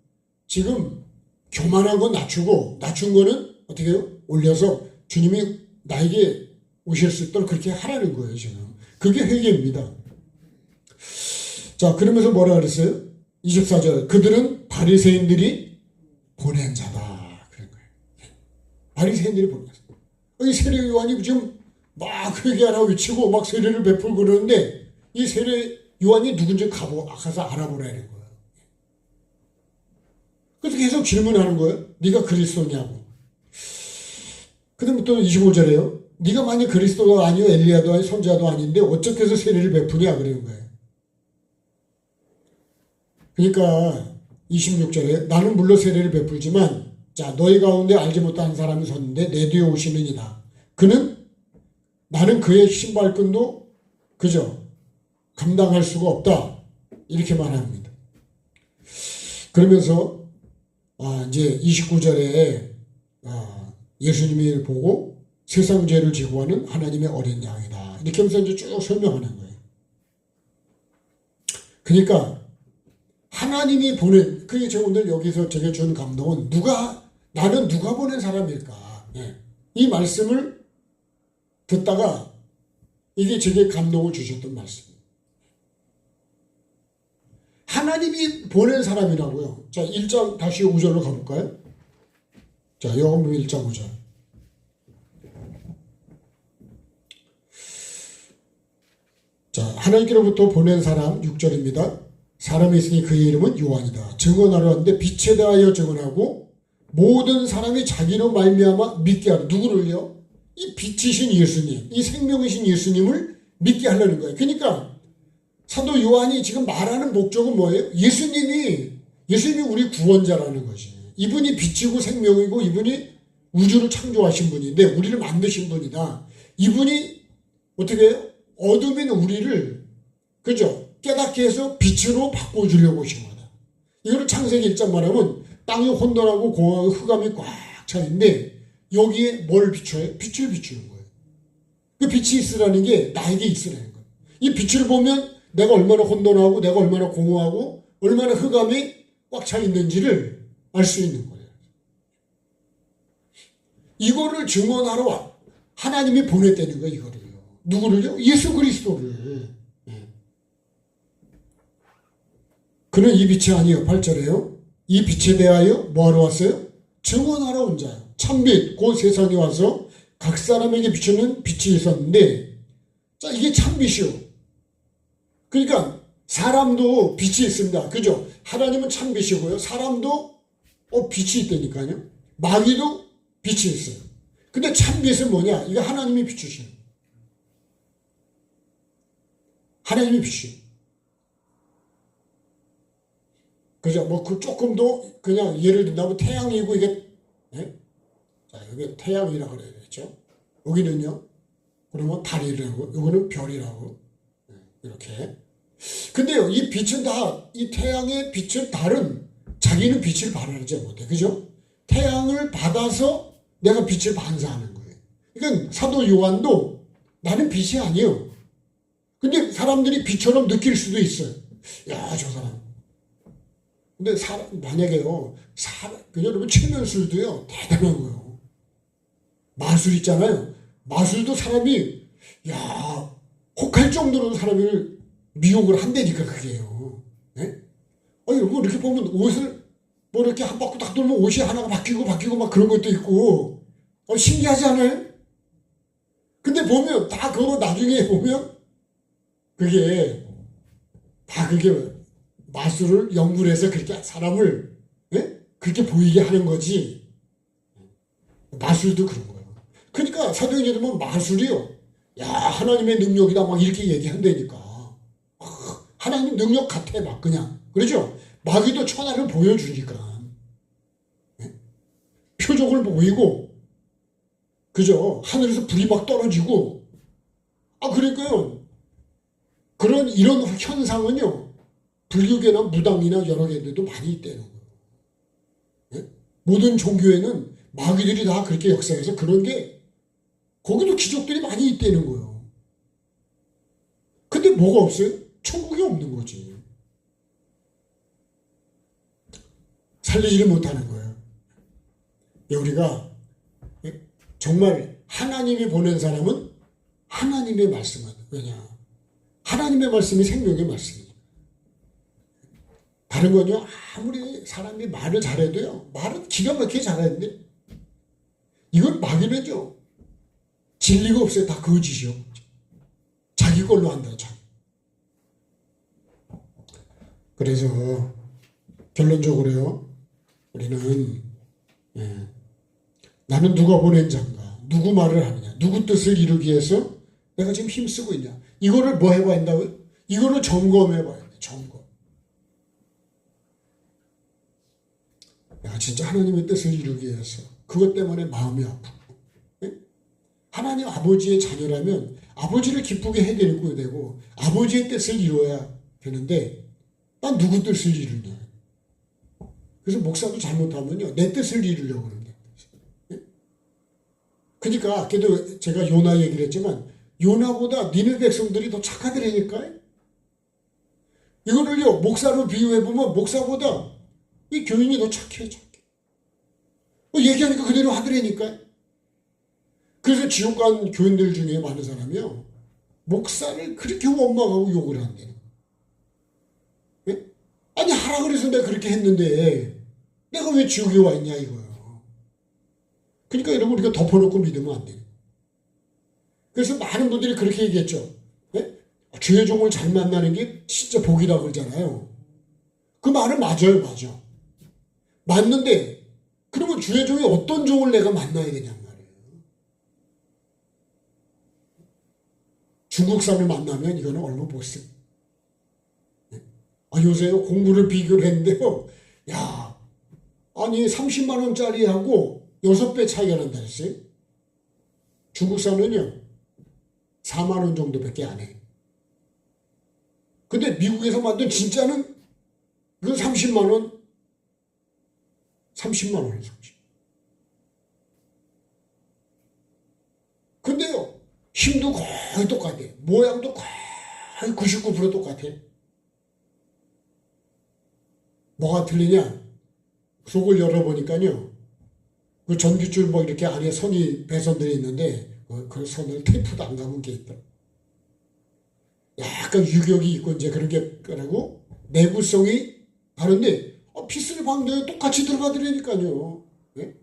지금 교만한 건 낮추고 낮춘 거는 어떻게 해요? 올려서 주님이 나에게 오실 수 있도록 그렇게 하라는 거예요. 지금. 그게 회개입니다. 자, 그러면서 뭐라 그랬어요? 24절. 그들은 바리새인들이 보낸 자다. 그런 거예요. 바리새인들이 보낸 자다. 이 세례 요한이 지금 막 회개하라고 외치고 막 세례를 베풀고 그러는데 이 세례 요한이 누군지 가서 알아보라는 거예요. 그래서 계속 질문하는 거예요. 네가 그리스도냐고. 그 다음에 또 25절에요. 네가 만약 그리스도가 아니요 엘리야도 아니요 선지자도 아닌데 어떻게 해서 세례를 베푸냐 그러는 거예요. 그러니까 26절에 나는 물론 세례를 베풀지만 자 너희 가운데 알지 못하는 사람이 섰는데 내 뒤에 오시는 이다. 그는 나는 그의 신발끈도 그저 감당할 수가 없다. 이렇게 말합니다. 그러면서 이제 29절에 예수님이 보고 세상 죄를 지고 하는 하나님의 어린 양이다. 이렇게 하면서 이제 쭉 설명하는 거예요. 그러니까 하나님이 보낸, 그게 제가 오늘 여기서 제가 준 감동은 나는 누가 보낸 사람일까? 예. 이 말씀을 듣다가 이게 제게 감동을 주셨던 말씀이에요. 하나님이 보낸 사람이라고요. 자, 1장 다시 5절로 가볼까요? 자, 요한복음 1장 5절. 자, 하나님께로부터 보낸 사람 6절입니다. 사람이 있으니 그의 이름은 요한이다. 증언하러 왔는데 빛에 대하여 증언하고 모든 사람이 자기로 말미암아 믿게 하라. 누구를요? 이 빛이신 예수님, 이 생명이신 예수님을 믿게 하려는 거예요. 그러니까 사도 요한이 지금 말하는 목적은 뭐예요? 예수님이 우리 구원자라는 것이. 이분이 빛이고 생명이고 이분이 우주를 창조하신 분인데 우리를 만드신 분이다. 이분이 어떻게 해요? 어둠인 우리를, 그죠? 깨닫게 해서 빛으로 바꿔주려고 오신 거다. 이거를 창세기 1장 말하면 땅이 혼돈하고 공허하고 흑암이 꽉 차 있는데 여기에 뭘 비춰요? 빛을 비추는 거예요. 그 빛이 있으라는 게 나에게 있으라는 거예요. 이 빛을 보면 내가 얼마나 혼돈하고 내가 얼마나 공허하고 얼마나 흑암이 꽉 차 있는지를 알 수 있는 거예요. 이거를 증언하러 하나님이 보냈다는 거예요. 이거를요. 누구를요? 예수 그리스도를. 그는 이 빛이 아니요. 8절에요. 이 빛에 대하여 뭐하러 왔어요? 증언하러 온 자요. 참빛, 곧 세상에 와서 각 사람에게 비추는 빛이 있었는데, 자, 이게 참빛이요. 그러니까 사람도 빛이 있습니다. 그죠? 하나님은 참빛이고요. 사람도 빛이 있다니까요. 마귀도 빛이 있어요. 근데 참빛은 뭐냐? 이거 하나님이 비추시는 거예요. 하나님이 비추시는 거예요. 그죠? 조금 더, 그냥 예를 든다면 태양이고 이게, 예? 자, 여기 태양이라고 그래야겠죠? 여기는요, 그러면 달이라고, 여기는 별이라고, 이렇게. 근데요, 이 빛은 이 태양의 빛은 달은 자기는 빛을 발하지 못해. 그죠? 태양을 받아서 내가 빛을 반사하는 거예요. 그러니까 사도 요한도 나는 빛이 아니에요. 근데 사람들이 빛처럼 느낄 수도 있어요. 야, 저 사람. 근데 만약에요, 여러분 최면술도요, 대단한 거예요. 마술 있잖아요. 마술도 사람이, 혹할 정도로 사람을 미혹을 한다니까, 그게요. 네? 여러분, 이렇게 보면 옷을, 이렇게 한 바퀴 딱 돌면 옷이 하나가 바뀌고 막 그런 것도 있고, 신기하지 않아요? 근데 보면, 그거 나중에 보면, 그게 마술을 연구를 해서 그렇게 사람을 그렇게 보이게 하는 거지. 마술도 그런 거예요. 그러니까 사도행전에 보면 마술이요. 하나님의 능력이다 막 이렇게 얘기한다니까. 하나님 능력 같아 막 그냥. 그렇죠? 마귀도 천하를 보여주니까. 표적을 보이고, 그죠? 하늘에서 불이 막 떨어지고. 그러니까요. 이런 현상은요. 불교계나 무당이나 여러 개들도 많이 있다는 거예요. 네? 모든 종교에는 마귀들이 다 그렇게 역사해서 그런 게 거기도 기적들이 많이 있다는 거예요. 근데 뭐가 없어요? 천국이 없는 거지. 살리지를 못하는 거예요. 우리가 정말 하나님이 보낸 사람은 하나님의 말씀은, 왜냐? 하나님의 말씀이 생명의 말씀이에요. 다른 건요, 아무리 사람이 말을 잘해도요, 말은 기가 막히게 잘하는데, 이건 마귀는요, 진리가 없어요. 다 거짓이요. 자기 걸로 한다, 자기. 그래서, 결론적으로요, 우리는, 나는 누가 보낸 자인가, 누구 말을 하느냐, 누구 뜻을 이루기 위해서 내가 지금 힘쓰고 있냐. 이거를 뭐 해봐야 한다고요? 이거를 점검해봐야 돼, 점검. 내가 진짜 하나님의 뜻을 이루기 위해서 그것 때문에 마음이 아프고, 하나님 아버지의 자녀라면 아버지를 기쁘게 해드리고 되고 아버지의 뜻을 이루어야 되는데 난 누구 뜻을 이루냐. 그래서 목사도 잘못하면요 내 뜻을 이루려고 그러는 거예요. 그러니까 아까도 제가 요나 얘기를 했지만 요나보다 니네 백성들이 더 착하더라니까요. 이거를요 목사로 비유해보면 목사보다 이 교인이 더 착해. 얘기하니까 그대로 하더라니까요. 그래서 지옥 간 교인들 중에 많은 사람이요 목사를 그렇게 원망하고 욕을 한대요. 예? 아니 하라 그래서 내가 그렇게 했는데 내가 왜 지옥에 와 있냐 이거예요. 그러니까 여러분 우리가 덮어놓고 믿으면 안 돼요. 그래서 많은 분들이 그렇게 얘기했죠. 예? 주의 종을 잘 만나는 게 진짜 복이라고 그러잖아요. 그 말은 맞아요. 맞아. 맞는데 그러면 주의 종이 어떤 종을 내가 만나야 되냔 말이에요. 중국 사람을 만나면 이거는 얼마 못 씁니다. 요새 공부를 비교를 했는데요. 야, 아니 30만 원짜리하고 6배 차이가 난다 했어요. 중국 사람은요 4만 원 정도밖에 안 해. 근데 미국에서 만든 진짜는 이건 30만 원. 30만 원이에요. 30. 근데요 힘도 거의 똑같아. 모양도 거의 99% 똑같아. 뭐가 틀리냐? 속을 열어보니까요. 그 전기줄 뭐 이렇게 안에 선이 배선들이 있는데 그 선을 테이프도 안 감은 게 있더라. 약간 유격이 있고 이제 그런 게 그러고 내구성이 다른데 피스를 박는데 똑같이 들어가더라니까요. 네?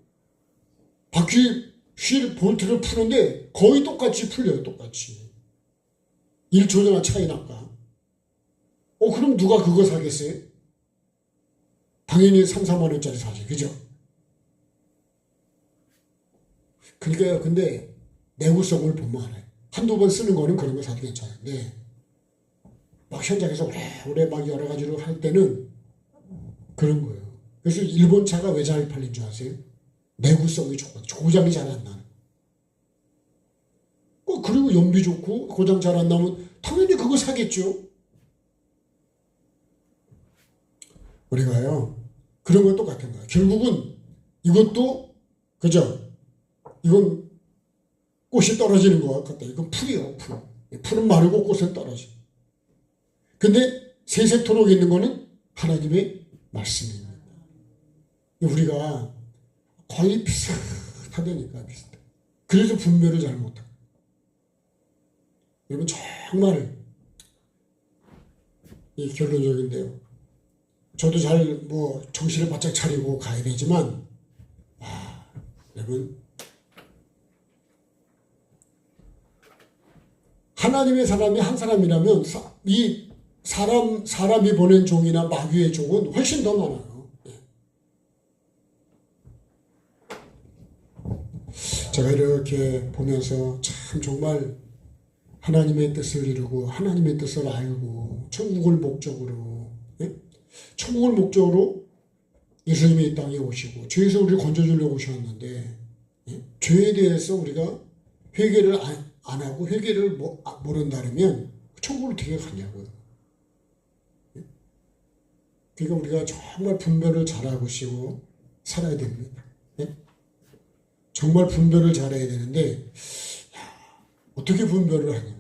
바퀴 휠 볼트를 푸는데 거의 똑같이 풀려요. 똑같이. 1초나 차이 날까? 그럼 누가 그거 사겠어요? 당연히 3, 4만 원짜리 사지. 그죠? 그러니까 근데 내구성을 보면 알아요. 한두 번 쓰는 거는 그런 거 사도 괜찮은데 막 현장에서 오래 막 여러 가지로 할 때는 그런 거예요. 그래서 일본 차가 왜 잘 팔린 줄 아세요? 내구성이 좋고 고장이 잘 안 나는. 그리고 연비 좋고 고장 잘 안 나면 당연히 그거 사겠죠. 우리가요 그런 건 똑같은 거예요. 결국은 이것도 그죠? 이건 꽃이 떨어지는 것 같다. 이건 풀이요. 풀. 풀은 마르고 꽃은 떨어져. 근데 세세토록 있는 거는 하나님의 말씀입니다. 우리가 거의 비슷하다니까 비슷해. 그래서 분별을 잘 못하고. 여러분 정말 이 결론적인데요. 저도 잘 뭐 정신을 바짝 차리고 가야 되지만 여러분 하나님의 사람이 한 사람이라면 이 사람이 보낸 종이나 마귀의 종은 훨씬 더 많아요. 제가 이렇게 보면서 참 정말 하나님의 뜻을 이루고 하나님의 뜻을 알고 천국을 목적으로 천국을 목적으로 예수님이 이 땅에 오시고 죄에서 우리를 건져주려고 오셨는데 죄에 대해서 우리가 회개를 안 하고 회개를 모른다면 천국을 어떻게 가냐고요. 그러니까 우리가 정말 분별을 잘하고 싶고 살아야 됩니다. 정말 분별을 잘해야 되는데 어떻게 분별을 하냐.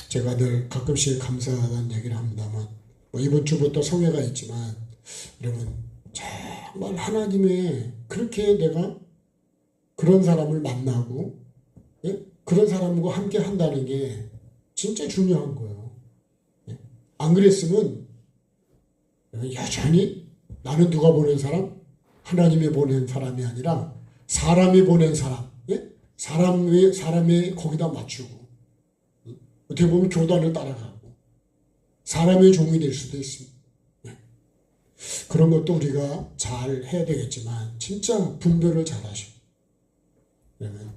제가 늘 가끔씩 감사하다는 얘기를 합니다만 이번 주부터 성회가 있지만 여러분 정말 하나님의 그렇게 내가 그런 사람을 만나고 그런 사람과 함께 한다는 게 진짜 중요한 거예요. 안 그랬으면 여전히 나는 누가 보낸 사람? 하나님이 보낸 사람이 아니라 사람이 보낸 사람. 사람이 거기다 맞추고 어떻게 보면 교단을 따라가고 사람의 종이 될 수도 있습니다. 그런 것도 우리가 잘 해야 되겠지만 진짜 분별을 잘 하셔. 그러면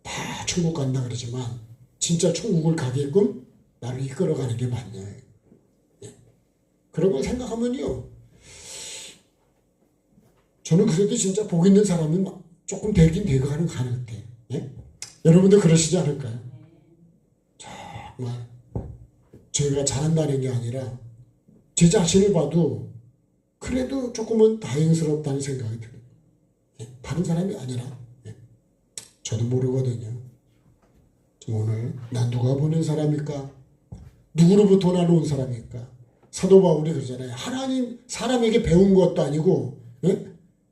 다 천국 간다 그러지만 진짜 천국을 가게끔 나를 이끌어가는 게 맞냐. 그런 걸 생각하면요. 저는 그래도 진짜 복 있는 사람은 조금 되긴 되가는 가능해. 여러분도 그러시지 않을까요? 정말 저희가 잘한다는 게 아니라 제 자신을 봐도 그래도 조금은 다행스럽다는 생각이 들어요. 다른 사람이 아니라 저도 모르거든요. 오늘 난 누가 보낸 사람일까? 누구로부터 나는 온 사람일까? 사도 바울이 그러잖아요. 하나님 사람에게 배운 것도 아니고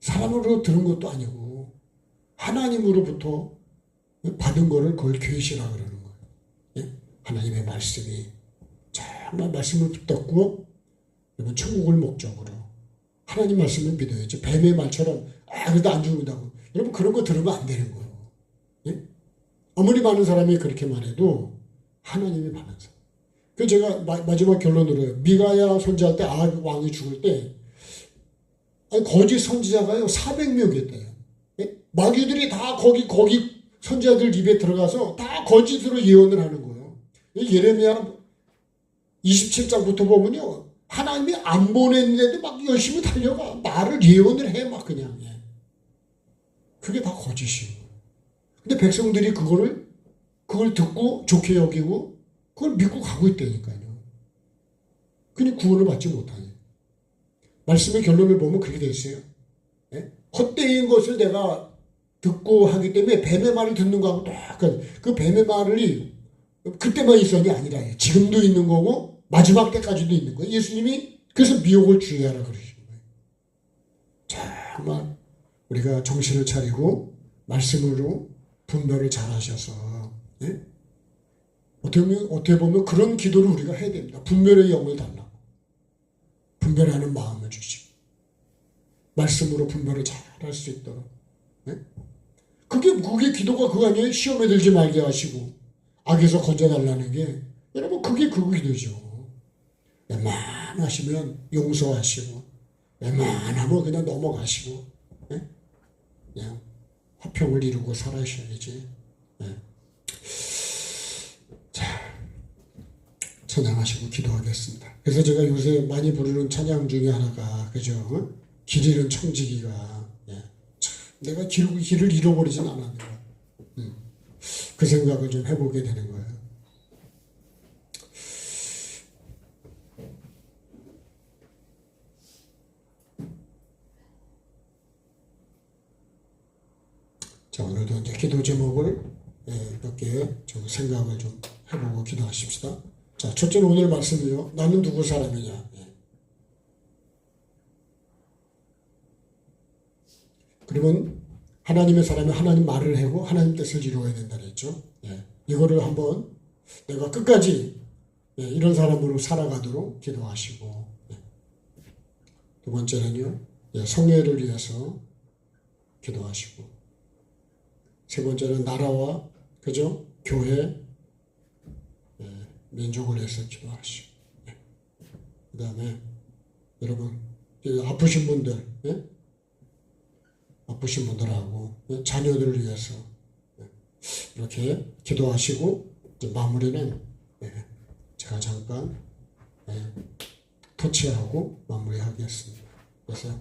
사람으로 들은 것도 아니고 하나님으로부터 받은 거를 그걸 계시라 그러는 거예요. 하나님의 말씀이 정말 말씀을 붙잡고 여러분 천국을 목적으로 하나님 말씀을 믿어야지. 뱀의 말처럼 그래도 안 죽는다고. 여러분 그런 거 들으면 안 되는 거예요. 아무리 많은 사람이 그렇게 말해도 하나님이 많은 사람. 그래서 제가 마지막 결론으로요. 미가야 선지할 때 아합 왕이 죽을 때 거짓 선지자가요 400명이었대요. 마귀들이 다 거기 선지자들 입에 들어가서 다 거짓으로 예언을 하는 거예요. 예레미야 27장부터 보면요. 하나님이 안 보냈는데도 막 열심히 달려가. 말을 예언을 해 막 그냥. 그게 다 거짓이에요. 근데 백성들이 그걸 듣고 좋게 여기고 그걸 믿고 가고 있다니까요. 그니 구원을 받지 못하니. 말씀의 결론을 보면 그렇게 되어 있어요. 헛되인 것을 내가 듣고 하기 때문에 뱀의 말을 듣는 거하고 똑같은 그 뱀의 말이 그때만 있었니 아니라 지금도 있는 거고 마지막 때까지도 있는 거예요. 예수님이 그래서 미혹을 주의하라 그러시는 거예요. 정말 우리가 정신을 차리고 말씀으로 분별을 잘 하셔서 어떻게 보면 그런 기도를 우리가 해야 됩니다. 분별의 영을 달라고. 분별하는 마음을 주시고 말씀으로 분별을 잘 할 수 있도록. 그게 기도가 그거 아니에요? 시험에 들지 말게 하시고 악에서 건져달라는 게 여러분 그게 그 기도죠. 웬만하시면 용서하시고 웬만하면 그냥 넘어가시고 그냥 화평을 이루고 살아셔야지. 자, 찬양하시고 기도하겠습니다. 그래서 제가 요새 많이 부르는 찬양 중에 하나가 그죠? 길 잃은 청지기가 내가 길을 잃어버리진 않았는가. 그 생각을 좀 해보게 되는 거예요. 자, 오늘도 이제 기도 제목을 몇 개 좀 생각을 좀 해보고 기도하십시다. 자, 첫째는 오늘 말씀이요. 나는 누구 사람이냐. 그러면 하나님의 사람이 하나님 말을 하고 하나님 뜻을 이루어야 된다 그랬죠. 이거를 한번 내가 끝까지 이런 사람으로 살아가도록 기도하시고 두 번째는요. 성례를 위해서 기도하시고 세 번째는 나라와 그죠? 교회 민족을 위해서 기도하시고 그 다음에 여러분 아프신 분들 아프신 분들하고 자녀들을 위해서 이렇게 기도하시고 마무리는 제가 잠깐 터치하고 마무리하겠습니다. 그래서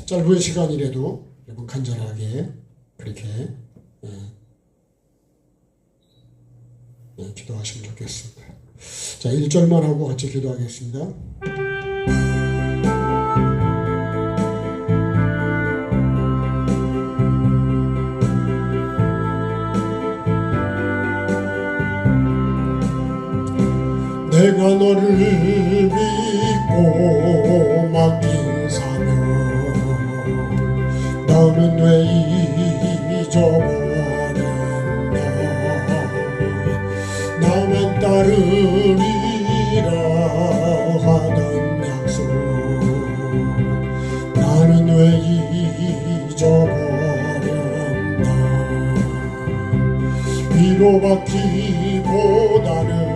짧은 시간이라도 여러분 간절하게 그렇게 기도하시면 좋겠습니다. 자, 1절만 하고 같이 기도하겠습니다. 내가 너를 믿고 맡긴 사명 너는 왜 잊어버렸나. 나만 따르리라 하던 약속 나는 왜 잊어버렸나. 위로받기보다는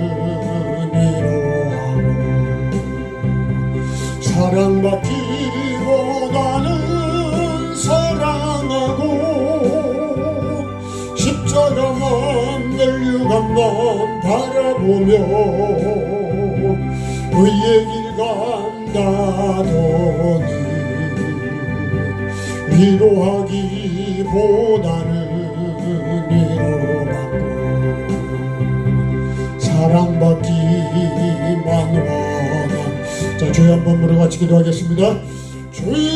사랑받기보다는 사랑하고 십자가만 멸류관만 바라보며 의의 길 간다더니 위로하기보다는 위로받고 사랑받기만 원한. 자, 주여 한번 물어 같이 기도하겠습니다. 주여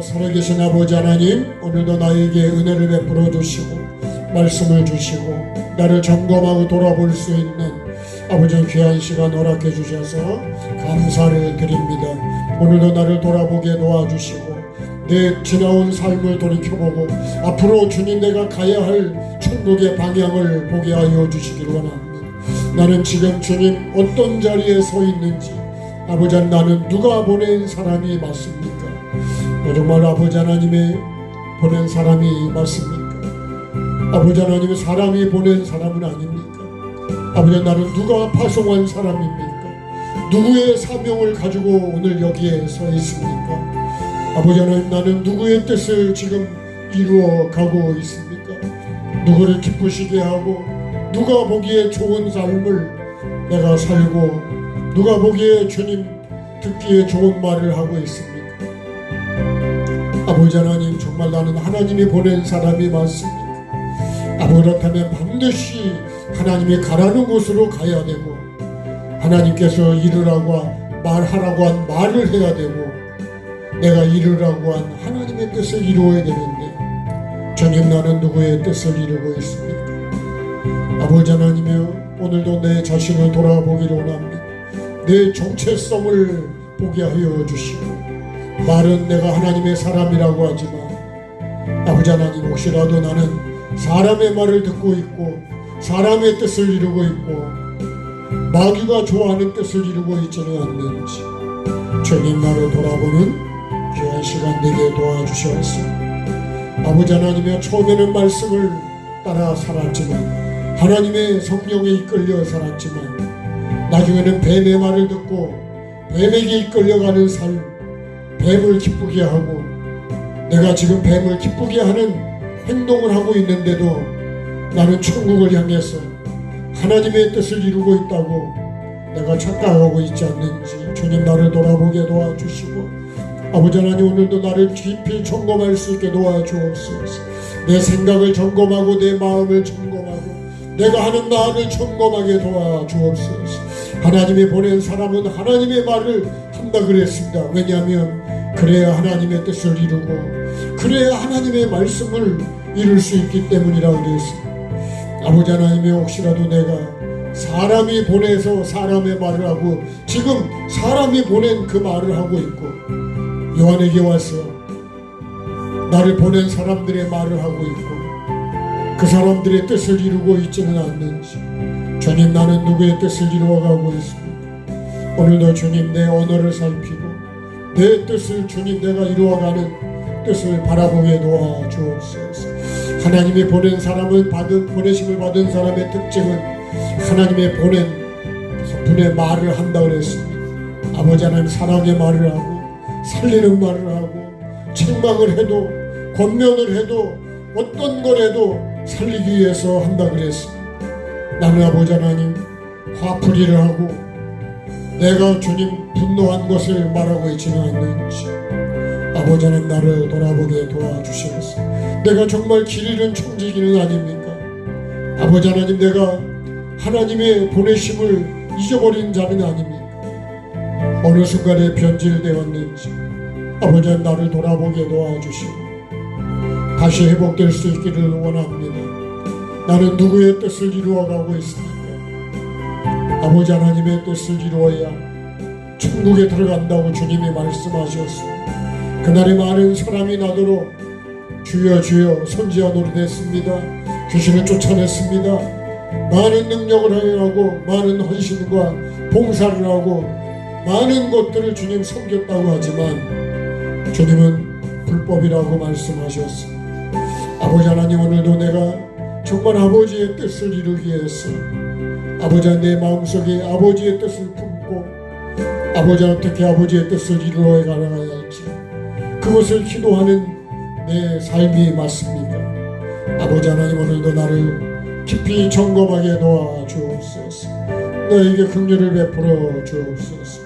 살아계신 살아계신 아버지 하나님, 오늘도 나에게 은혜를 베풀어 주시고 말씀을 주시고 나를 점검하고 돌아볼 수 있는 아버지 귀한 시간 허락해 주셔서 감사를 드립니다. 오늘도 나를 돌아보게 도와주시고 내 지나온 삶을 돌이켜보고 앞으로 주님 내가 가야 할 천국의 방향을 보게 하여 주시길 원합니다. 나는 지금 주님 어떤 자리에 서 있는지, 아버지 나는 누가 보낸 사람이 맞습니까? 정말 아버지 하나님의 보낸 사람이 맞습니까? 아버지 하나님의 사람이 보낸 사람은 아닙니까? 아버지 나는 누가 파송한 사람입니까? 누구의 사명을 가지고 오늘 여기에 서 있습니까? 아버지 하나님, 나는 누구의 뜻을 지금 이루어 가고 있습니까? 누구를 기쁘시게 하고 누가 보기에 좋은 삶을 내가 살고 누가 보기에 주님 듣기에 좋은 말을 하고 있습니까? 아버지 하나님, 정말 나는 하나님이 보낸 사람이 맞습니까? 그렇다면 반드시 하나님이 가라는 곳으로 가야 되고 하나님께서 이루라고 말하라고 한 말을 해야 되고 내가 이루라고 한 하나님의 뜻을 이루어야 되는데 주님, 나는 누구의 뜻을 이루고 있습니까? 아버지 하나님이여, 오늘도 내 자신을 돌아보기를 원합니다. 내 정체성을 보게 하여 주시고, 말은 내가 하나님의 사람이라고 하지만 아버지 하나님, 혹시라도 나는 사람의 말을 듣고 있고 사람의 뜻을 이루고 있고 마귀가 좋아하는 뜻을 이루고 있지는 않는지 주님, 나를 돌아보는 귀한 시간 되게 도와주시옵소서. 아버지 하나님이여, 처음에는 말씀을 따라 살았지만 하나님의 성령에 이끌려 살았지만 나중에는 뱀의 말을 듣고 뱀에게 이끌려가는 삶, 뱀을 기쁘게 하고 내가 지금 뱀을 기쁘게 하는 행동을 하고 있는데도 나는 천국을 향해서 하나님의 뜻을 이루고 있다고 내가 착각하고 있지 않는지 주님, 나를 돌아보게 도와주시고 아버지 하나님, 오늘도 나를 깊이 점검할 수 있게 도와주옵소서. 내 생각을 점검하고 내 마음을 점검하고 내가 하는 말을 점검하게 도와주옵소서. 하나님이 보낸 사람은 하나님의 말을 한다 그랬습니다. 왜냐하면 그래야 하나님의 뜻을 이루고 그래야 하나님의 말씀을 이룰 수 있기 때문이라 그랬습니다. 아버지 하나님이, 혹시라도 내가 사람이 보내서 사람의 말을 하고 지금 사람이 보낸 그 말을 하고 있고 요한에게 와서 나를 보낸 사람들의 말을 하고 있고 그 사람들의 뜻을 이루고 있지는 않는지 주님, 나는 누구의 뜻을 이루어가고 있습니까? 오늘도 주님, 내 언어를 살피고 내 뜻을 주님, 내가 이루어가는 뜻을 바라보게 도와주옵소서. 하나님이 보낸 사람을 보내심을 받은 사람의 특징은 하나님의 보낸 분의 말을 한다 그랬습니다. 아버지 하나님, 사랑의 말을 하고 살리는 말을 하고 책망을 해도 권면을 해도 어떤 걸 해도 살리기 위해서 한다 그랬습니다. 나는 아버지 하나님, 화풀이를 하고 내가 주님 분노한 것을 말하고 있지는 않는지 아버지 하나님, 나를 돌아보게 도와주시옵소서. 내가 정말 길 잃은 청지기는 아닙니까? 아버지 하나님, 내가 하나님의 보내심을 잊어버린 자는 아닙니까? 어느 순간에 변질되었는지 아버지 하나님, 나를 돌아보게 도와주시고 다시 회복될 수 있기를 원합니다. 나는 누구의 뜻을 이루어가고 있습니까? 아버지 하나님의 뜻을 이루어야 천국에 들어간다고 주님이 말씀하셨습니다. 그날에 많은 사람이 나도록 주여 주여 선지자 노릇했습니다. 귀신을 쫓아냈습니다. 많은 능력을 하고 많은 헌신과 봉사를 하고 많은 것들을 주님 섬겼다고 하지만 주님은 불법이라고 말씀하셨습니다. 아버지 하나님, 오늘도 내가 정말 아버지의 뜻을 이루기 위해서 아버지 내 마음속에 아버지의 뜻을 품고 아버지 어떻게 아버지의 뜻을 이루어 가야 할지 그것을 기도하는 내 삶이 맞습니까? 아버지 하나님, 오늘도 나를 깊이 점검하게 도와주옵소서. 너에게 긍휼을 베풀어 주옵소서.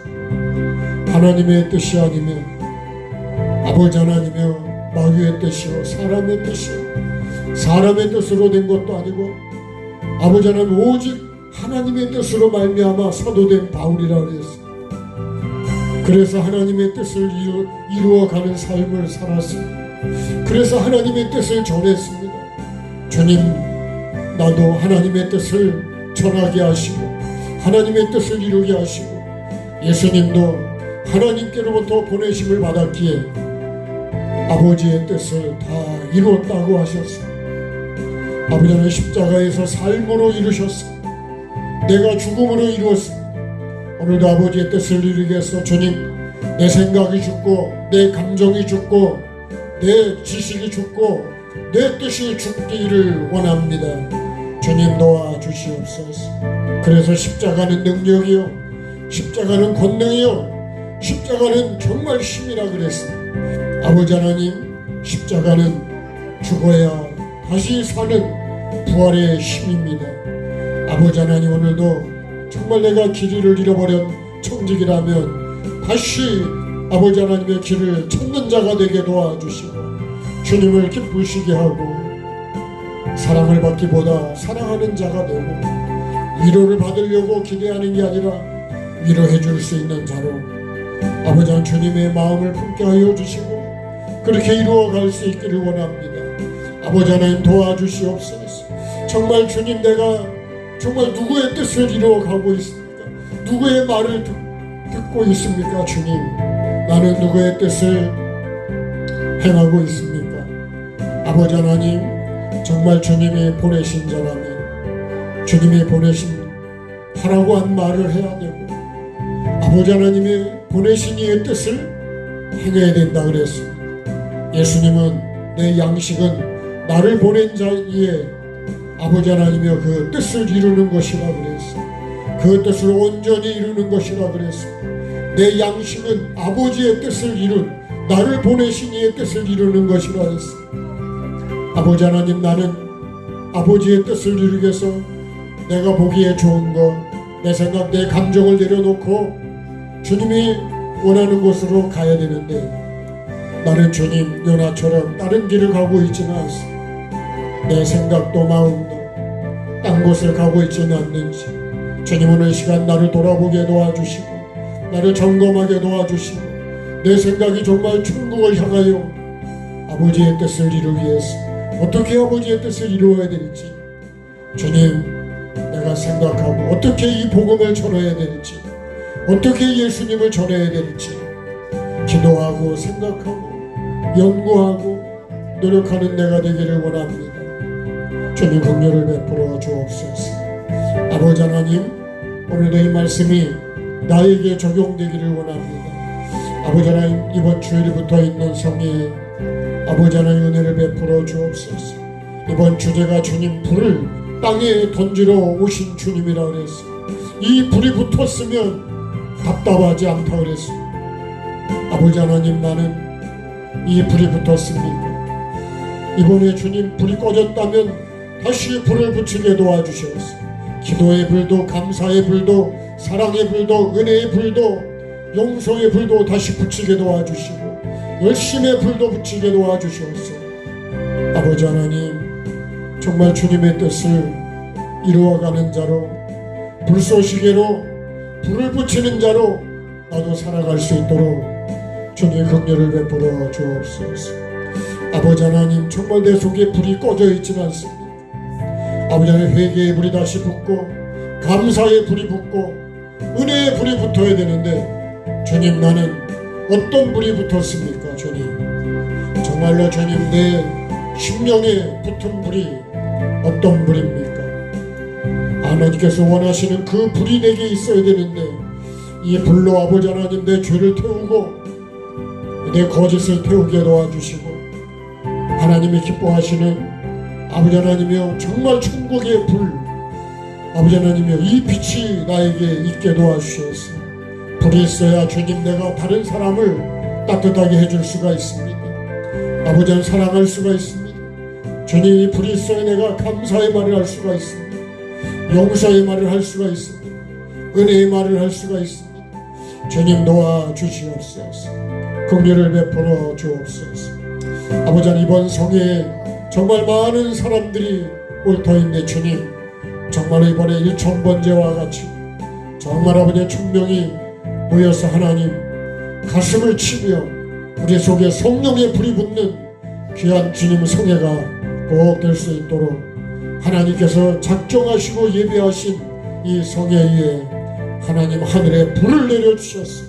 하나님의 뜻이 아니면 아버지 하나님이여 마귀의 뜻이요 사람의 뜻이요 사람의 뜻으로 된 것도 아니고 아버지 하나님, 오직 하나님의 뜻으로 말미암아 사도된 바울이라 그랬습니다. 그래서 하나님의 뜻을 이루어가는 삶을 살았습니다. 그래서 하나님의 뜻을 전했습니다. 주님, 나도 하나님의 뜻을 전하게 하시고 하나님의 뜻을 이루게 하시고 예수님도 하나님께로부터 보내심을 받았기에 아버지의 뜻을 다 이루었다고 하셨습니다. 아버지는 십자가에서 삶으로 이루셨습니다. 내가 죽음으로 이루었습니다. 오늘도 아버지의 뜻을 이루기 위해서 주님, 내 생각이 죽고 내 감정이 죽고 내 지식이 죽고 내 뜻이 죽기를 원합니다. 주님, 도와주시옵소서. 그래서 십자가는 능력이요, 십자가는 권능이요, 십자가는 정말 힘이라 그랬습니다. 아버지 하나님, 십자가는 죽어야 다시 사는 부활의 힘입니다. 아버지 하나님, 오늘도 정말 내가 길이를 잃어버린 청직이라면 다시 아버지 하나님의 길을 찾는 자가 되게 도와주시고 주님을 기쁘시게 하고 사랑을 받기보다 사랑하는 자가 되고 위로를 받으려고 기대하는 게 아니라 위로해 줄 수 있는 자로 아버지 하나님 주님의 마음을 품게 하여 주시고 그렇게 이루어갈 수 있기를 원합니다. 아버지 하나님, 도와주시옵소서. 정말 주님, 내가 정말 누구의 뜻을 이루어가고 있습니까? 누구의 말을 듣고 있습니까? 주님, 나는 누구의 뜻을 행하고 있습니까? 아버지 하나님, 정말 주님이 보내신 자라면 주님이 보내신 하라고 한 말을 해야 되고 아버지 하나님의 보내신 이의 뜻을 행해야 된다 그랬습니다. 예수님은 내 양식은 나를 보낸 자의 아버지 하나님의 그 뜻을 이루는 것이라 그랬습니다. 그 뜻을 온전히 이루는 것이라 그랬습니다. 내 양식은 아버지의 뜻을 이룬 나를 보내신 이의 뜻을 이루는 것이라 했습니다. 아버지 하나님, 나는 아버지의 뜻을 이루기 위해서 내가 보기에 좋은 것, 내 생각, 내 감정을 내려놓고 주님이 원하는 곳으로 가야 되는데 나는 주님, 요나처럼 다른 길을 가고 있지는 않습니다. 내 생각도 마음도 딴 곳을 가고 있지는 않는지 주님, 오늘 시간 나를 돌아보게 도와주시고 나를 점검하게 도와주시고 내 생각이 정말 천국을 향하여 아버지의 뜻을 이루기 위해서 어떻게 아버지의 뜻을 이루어야 될지 주님, 내가 생각하고 어떻게 이 복음을 전해야 될지 어떻게 예수님을 전해야 될지 기도하고 생각하고 연구하고 노력하는 내가 되기를 원합니다. 주님, 긍휼을 베풀어 주옵소서. 아버지 하나님, 오늘도 이 말씀이 나에게 적용되기를 원합니다. 아버지 하나님, 이번 주일부터 있는 성회에 아버지 하나님 은혜를 베풀어 주옵소서. 이번 주제가 주님, 불을 땅에 던지러 오신 주님이라 그랬습니다. 이 불이 붙었으면 답답하지 않다 그랬습니다. 아버지 하나님, 나는 이 불이 붙었습니까? 이번에 주님, 불이 꺼졌다면 다시 불을 붙이게 도와주셔서 기도의 불도 감사의 불도 사랑의 불도 은혜의 불도 용서의 불도 다시 붙이게 도와주시고 열심의 불도 붙이게 도와주셔서 아버지 하나님, 정말 주님의 뜻을 이루어가는 자로 불쏘시개로 불을 붙이는 자로 나도 살아갈 수 있도록 주님 긍휼을 베풀어 주옵소서. 아버지 하나님, 정말 내 속에 불이 꺼져 있지는 않습니다. 아버지 하나님, 회개의 불이 다시 붙고 감사의 불이 붙고 은혜의 불이 붙어야 되는데 주님, 나는 어떤 불이 붙었습니까? 주님, 정말로 주님, 내 심령에 붙은 불이 어떤 불입니까? 하나님께서 원하시는 그 불이 내게 있어야 되는데 이 불로 아버지 하나님, 내 죄를 태우고 내 거짓을 태우게 도와주시고 하나님이 기뻐하시는 아버지 하나님이여 정말 천국의 불 아버지 하나님이여 이 빛이 나에게 있게 도와주시옵소서. 불이 있어야 주님, 내가 다른 사람을 따뜻하게 해줄 수가 있습니다. 아버지 하나님, 사랑할 수가 있습니다. 주님, 이 불이 있어야 내가 감사의 말을 할 수가 있습니다. 용서의 말을 할 수가 있습니다. 은혜의 말을 할 수가 있습니다. 주님, 도와주시옵소서. 긍휼을 베풀어 주옵소서. 아버지 하나님, 이번 성회에 정말 많은 사람들이 옳터있네. 주님, 정말 이번에 1000번째와 같이 정말 아버지의 천명이 모여서 하나님 가슴을 치며 우리 속에 성령의 불이 붙는 귀한 주님 성회가 꼭 될 수 있도록 하나님께서 작정하시고 예비하신 이 성회 위에 하나님 하늘에 불을 내려주셨어.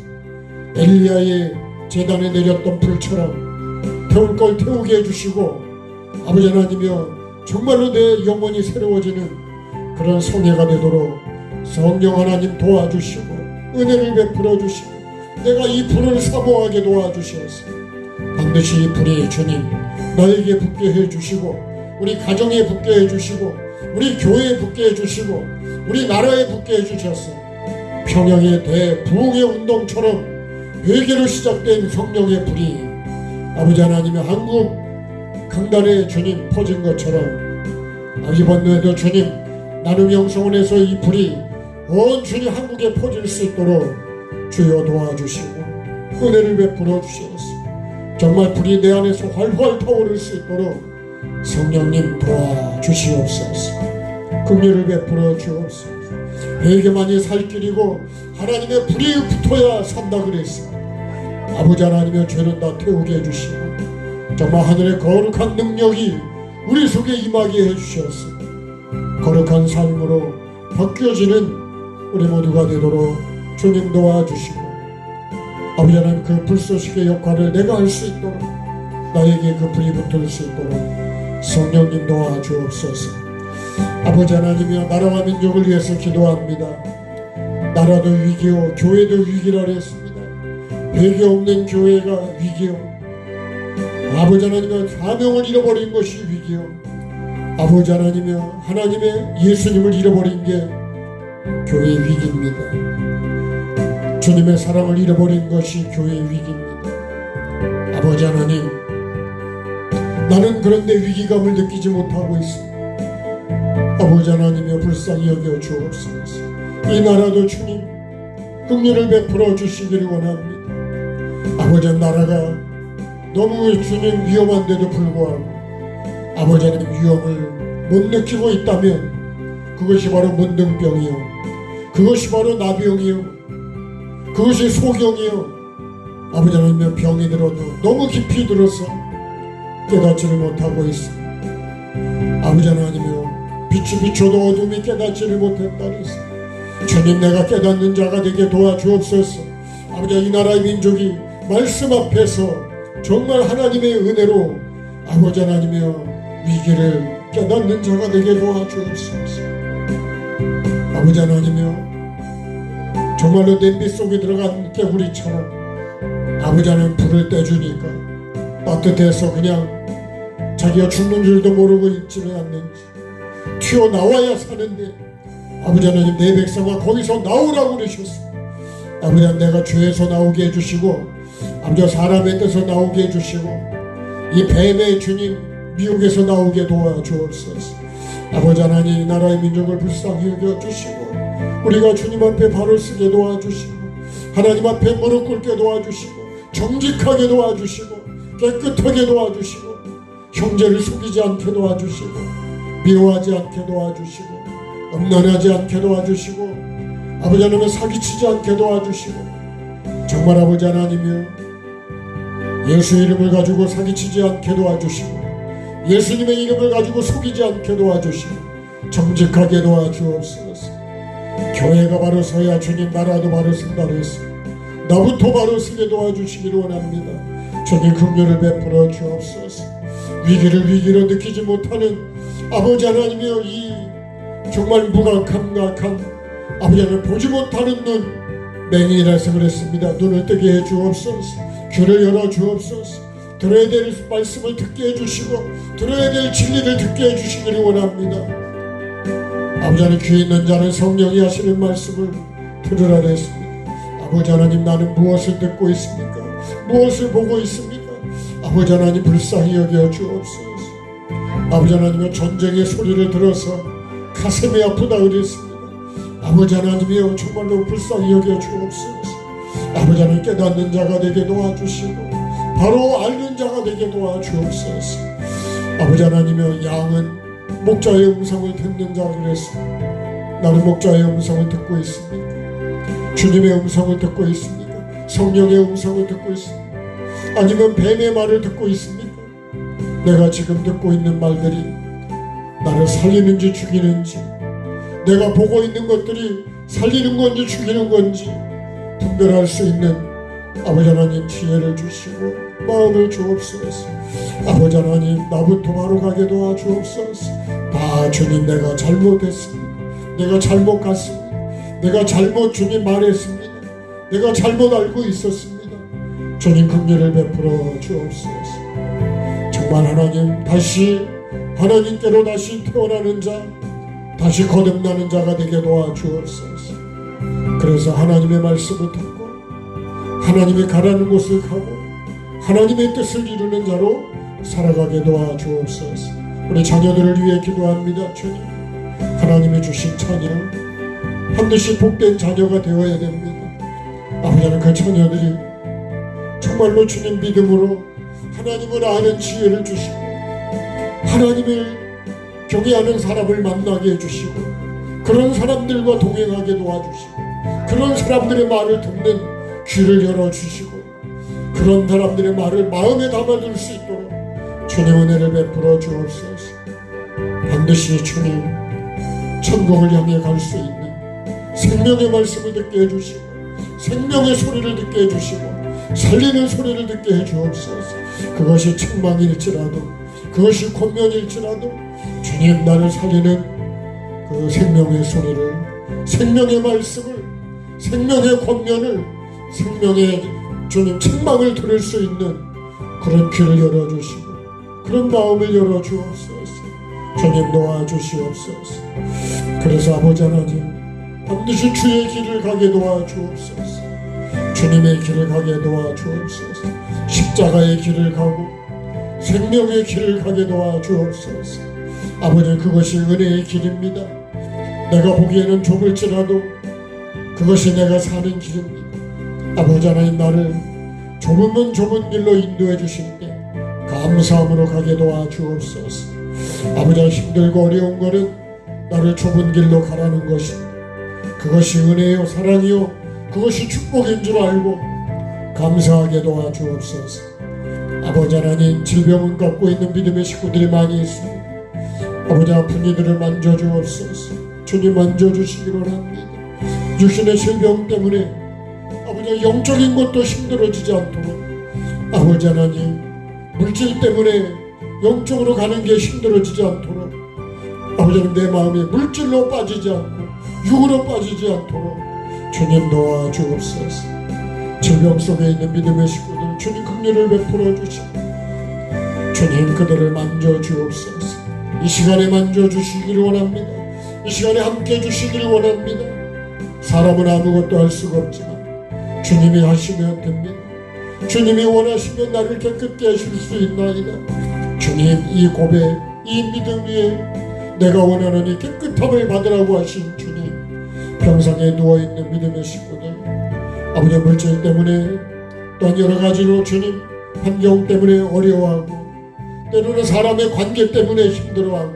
엘리야의 제단에 내렸던 불처럼 태울 걸 태우게 해주시고, 아버지 하나님이여 정말로 내 영혼이 새로워지는 그런 성회가 되도록 성령 하나님 도와주시고 은혜를 베풀어 주시고 내가 이 불을 사모하게 도와주시옵소서. 반드시 이 불이 주님 너에게 붙게 해주시고 우리 가정에 붙게 해주시고 우리 교회에 붙게 해주시고 우리 나라에 붙게 해주셔서 평양의 대부흥의 운동처럼 회개로 시작된 성령의 불이 아버지 하나님의 한국 강단에 주님 퍼진 것처럼 이번 노에도 주님 나눔 영성원에서 이 불이 온 주님 한국에 퍼질 수 있도록 주여 도와주시고 은혜를 베풀어 주시옵소서. 정말 불이 내 안에서 활활 타오를 수 있도록 성령님 도와주시옵소서. 긍휼을 베풀어 주옵소서. 회개만이 살 길이고 하나님의 불이 붙어야 산다 그랬습니다. 아버지 하나님의 죄는 다 태우게 해주시고 정말 하늘의 거룩한 능력이 우리 속에 임하게 해주셔서 거룩한 삶으로 바뀌어지는 우리 모두가 되도록 주님 도와주시고 아버지 하나님 그 불쏘시개 역할을 내가 할 수 있도록 나에게 그 불이 붙을 수 있도록 성령님 도와주옵소서. 아버지 하나님이여 나라와 민족을 위해서 기도합니다. 나라도 위기요 교회도 위기라 했습니다. 회개 없는 교회가 위기요 아버지 하나님이여 사명을 잃어버린 것이 위기요 아버지 하나님이여 하나님의 예수님을 잃어버린 게 교회의 위기입니다. 주님의 사랑을 잃어버린 것이 교회의 위기입니다. 아버지 하나님 나는 그런데 위기감을 느끼지 못하고 있습니다. 아버지 하나님이여 불쌍히 여겨 주옵소서. 이 나라도 주님 긍휼을 베풀어 주시기를 원합니다. 아버지 나라가 너무 주님 위험한데도 불구하고 아버지 하나님 위험을 못 느끼고 있다면 그것이 바로 문둥병이요 그것이 바로 나병이요 그것이 소경이요 아버지 하나님 병이 들어도 너무 깊이 들어서 깨닫지를 못하고 있습니다. 아버지 하나님이요 빛이 비춰도 어둠이 깨닫지를 못했다니 있습니다. 주님 내가 깨닫는 자가 되게 도와주옵소서. 아버지 이 나라의 민족이 말씀 앞에서 정말 하나님의 은혜로 아버지 하나님이여 위기를 깨닫는 자가 되게 도와주옵소서. 아버지 하나님이여 정말로 냄비 속에 들어간 개구리처럼 아버지 하나님 불을 떼주니까 따뜻해서 그냥 자기가 죽는 줄도 모르고 있지는 않는지 튀어나와야 사는데 아버지 하나님 내 백성아 거기서 나오라고 그러셨습니다. 아버지 하나님 내가 죄에서 나오게 해주시고 아버지 사람의 뜻에서 나오게 해주시고 이 뱀의 주님 미혹에서 나오게 도와주옵소서. 아버지 하나님 나라의 민족을 불쌍히 여겨주시고 우리가 주님 앞에 발을 쓰게 도와주시고 하나님 앞에 무릎 꿇게 도와주시고 정직하게 도와주시고 깨끗하게 도와주시고 형제를 속이지 않게 도와주시고 미워하지 않게 도와주시고 음란하지 않게 도와주시고 아버지 하나님 사기치지 않게 도와주시고 정말 아버지 하나님이여 예수 이름을 가지고 사기치지 않게 도와주시고 예수님의 이름을 가지고 속이지 않게 도와주시고 정직하게 도와주옵소서. 교회가 바로 서야 주님 나라도 바로 쓴다 그랬습니다. 나부터 바로 쓰게 도와주시기를 원합니다. 주님 긍휼을 베풀어 주옵소서. 위기를 위기로 느끼지 못하는 아버지 하나님이여 이 정말 무감각한 아버지 하나님 보지 못하는 눈 맹인이라서 그랬습니다. 눈을 뜨게 해 주옵소서. 귀를 열어 주옵소서. 들어야 될 말씀을 듣게 해주시고 들어야 될 진리를 듣게 해주시기를 원합니다. 아버지 하나님 귀 있는 자는 성령이 하시는 말씀을 들으라 했습니다. 아버지 하나님 나는 무엇을 듣고 있습니까? 무엇을 보고 있습니까? 아버지 하나님 불쌍히 여겨 주옵소서. 아버지 하나님의 전쟁의 소리를 들어서 가슴이 아프다 그랬습니다. 아버지 하나님이여 정말로 불쌍히 여겨 주옵소서. 아버지 하나님 깨닫는 자가 되게 도와주시고 바로 앓는 자가 되게 도와주옵소서. 아버지 하나님이여 양은 목자의 음성을 듣는 자가 그랬습니다. 나는 목자의 음성을 듣고 있습니까? 주님의 음성을 듣고 있습니까? 성령의 음성을 듣고 있습니까? 아니면 뱀의 말을 듣고 있습니까? 내가 지금 듣고 있는 말들이 나를 살리는지 죽이는지, 내가 보고 있는 것들이 살리는 건지 죽이는 건지 분별할 수 있는 아버지 하나님 지혜를 주시고 마음을 주옵소서. 아버지 하나님, 나부터 바로 가게 도와주옵소서. 다 주님, 내가 잘못했습니다. 내가 잘못 갔습니다. 내가 잘못 주님 말했습니다. 내가 잘못 알고 있었습니다. 주님 긍휼을 베풀어 주옵소서. 정말 하나님, 다시 하나님께로 다시 태어나는 자, 다시 거듭나는 자가 되게 도와주옵소서. 그래서 하나님의 말씀을 듣고 하나님의 가라는 곳을 가고 하나님의 뜻을 이루는 자로 살아가게 도와주옵소서. 우리 자녀들을 위해 기도합니다. 주님, 하나님이 주신 자녀 반드시 복된 자녀가 되어야 됩니다. 아버지는 그 자녀들이 정말로 주님 믿음으로 하나님을 아는 지혜를 주시고 하나님을 경외하는 사람을 만나게 해주시고 그런 사람들과 동행하게 도와주시고 그런 사람들의 말을 듣는 귀를 열어주시고 그런 사람들의 말을 마음에 담아둘 수 있도록 주님 은혜를 베풀어 주옵소서. 반드시 주님 천국을 향해 갈 수 있는 생명의 말씀을 듣게 해주시고 생명의 소리를 듣게 해주시고 살리는 소리를 듣게 해주옵소서. 그것이 책망일지라도 그것이 권면일지라도 주님, 나를 살리는 그 생명의 소리를, 생명의 말씀을, 생명의 권면을, 생명의 주님 책망을 들을 수 있는 그런 귀를 열어주시고 그런 마음을 열어주옵소서. 주님 도와주시옵소서. 그래서 아버지 하나님, 반드시 주의 길을 가게 도와주옵소서. 주님의 길을 가게 도와주옵소서. 십자가의 길을 가고 생명의 길을 가게 도와주옵소서. 아버지, 그것이 은혜의 길입니다. 내가 보기에는 좁을지라도 그것이 내가 사는 길입니다. 아버지 하나님, 나를 좁으면 좁은 길로 인도해 주실 때 감사함으로 가게 도와주옵소서. 아버지, 힘들고 어려운 것은 나를 좁은 길로 가라는 것입니다. 그것이 은혜요 사랑이요 그것이 축복인 줄 알고 감사하게 도와주옵소서. 아버지 하나님, 질병을 갖고 있는 믿음의 식구들이 많이 있습니다. 아버지, 아픈 이들을 만져주옵소서. 주님 만져주시기 원합니다. 육신의 질병 때문에 아버지 영적인 것도 힘들어지지 않도록 아버지 하나님, 물질 때문에 영적으로 가는 게 힘들어지지 않도록 아버지 하나님, 내 마음이 물질로 빠지지 않고 육으로 빠지지 않도록 주님 도와주옵소서. 질병 속에 있는 믿음의 식구들 주님 긍휼을 베풀어 주시고 주님 그들을 만져주옵소서. 이 시간에 만져주시기를 원합니다. 이 시간에 함께 해주시기를 원합니다. 사람은 아무것도 할 수가 없지만 주님이 하시면 됩니다. 주님이 원하시면 나를 깨끗게 하실 수 있나이다. 주님, 이 고백, 이 믿음 위에 내가 원하는 이 깨끗함을 받으라고 하신 주님, 병상에 누워있는 믿음의 식구들 아버지, 물질 때문에 또한 여러 가지로 주님 환경 때문에 어려워하고 때로는 사람의 관계 때문에 힘들어하고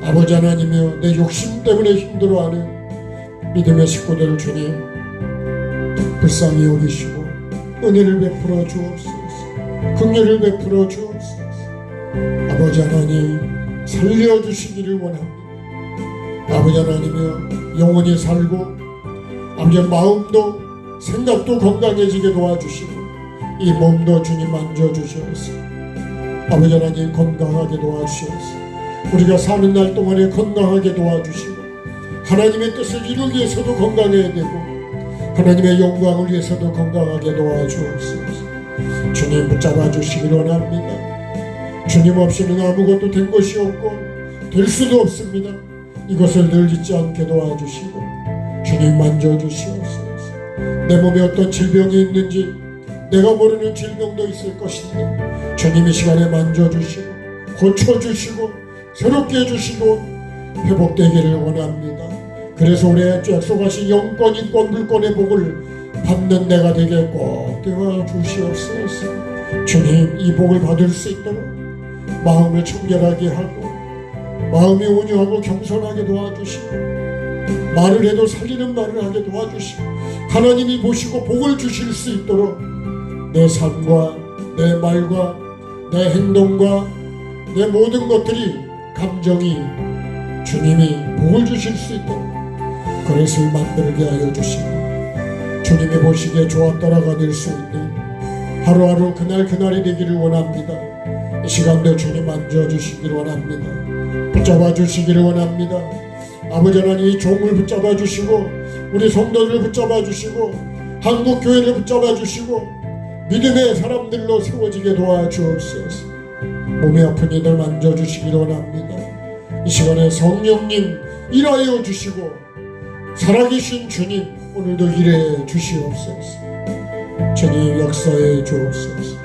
아버지 하나님이여 내 욕심 때문에 힘들어하는 믿음의 식구들 주님 불쌍히 여기시고 은혜를 베풀어 주옵소서. 긍휼을 베풀어 주옵소서. 아버지 하나님, 살려주시기를 원합니다. 아버지 하나님이여 영혼이 살고 아버지 마음도 생각도 건강해지게 도와주시고 이 몸도 주님 만져주시옵소서. 아버지 하나님, 건강하게 도와주시옵소서. 우리가 사는 날 동안에 건강하게 도와주시고 하나님의 뜻을 이루기 위해서도 건강해야 되고 하나님의 영광을 위해서도 건강하게 도와주옵소서. 주님 붙잡아 주시길 원합니다. 주님 없이는 아무것도 된 것이 없고 될 수도 없습니다. 이것을 늘 잊지 않게 도와주시고 주님 만져주시옵소서. 내 몸에 어떤 질병이 있는지 내가 모르는 질병도 있을 것인데 주님 이 시간에 만져주시고 고쳐주시고 새롭게 해주시고 회복되기를 원합니다. 그래서 우리 약속하신 영권, 인권, 물권의 복을 받는 내가 되게 꼭 도와주시옵소서. 주님, 이 복을 받을 수 있도록 마음을 청결하게 하고 마음이 온유하고 겸손하게 도와주시고 말을 해도 살리는 말을 하게 도와주시고 하나님이 보시고 복을 주실 수 있도록 내 삶과 내 말과 내 행동과 내 모든 것들이 감정이 주님이 복을 주실 수 있도록 그릇을 만들게 하여 주시고 주님이 보시기에 좋았더라가 될 수 있는 하루하루 그날이 되기를 원합니다. 이 시간도 주님 만져주시기를 원합니다. 붙잡아 주시기를 원합니다. 아버지 하나님 이 종을 붙잡아 주시고 우리 성도들을 붙잡아 주시고 한국교회를 붙잡아 주시고 믿음의 사람들로 세워지게 도와주옵소서. 몸이 아픈 이들 만져주시기를 원합니다. 이 시간에 성령님 일하여 주시고 살아계신 주님 오늘도 일해 주시옵소서. 주님 역사해 주옵소서.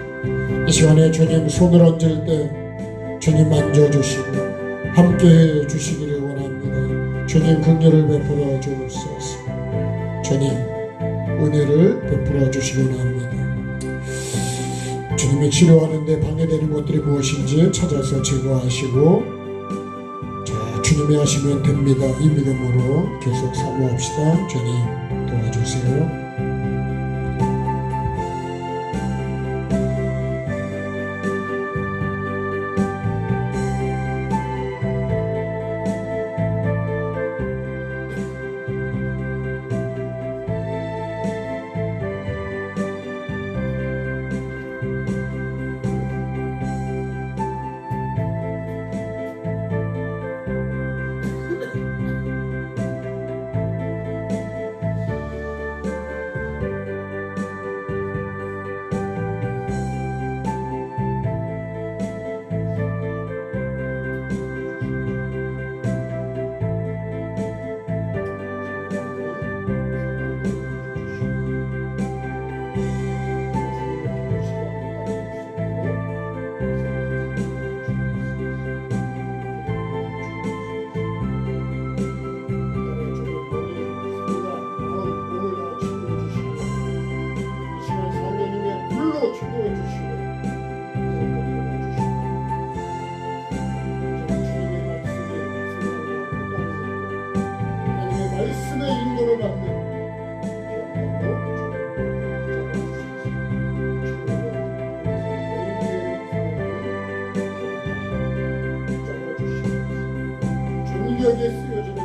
이 시간에 주님 손을 얹을 때 주님 만져주시고 함께해 주시기를 원합니다. 주님 긍휼을 베풀어 주옵소서. 주님 은혜를 베풀어 주시기 원합니다. 주님이 치료하는데 방해되는 것들이 무엇인지 찾아서 제거하시고 자 주님이 하시면 됩니다. 이 믿음으로 계속 사모합시다. 주님 도와주세요. 여기에 쓰여지는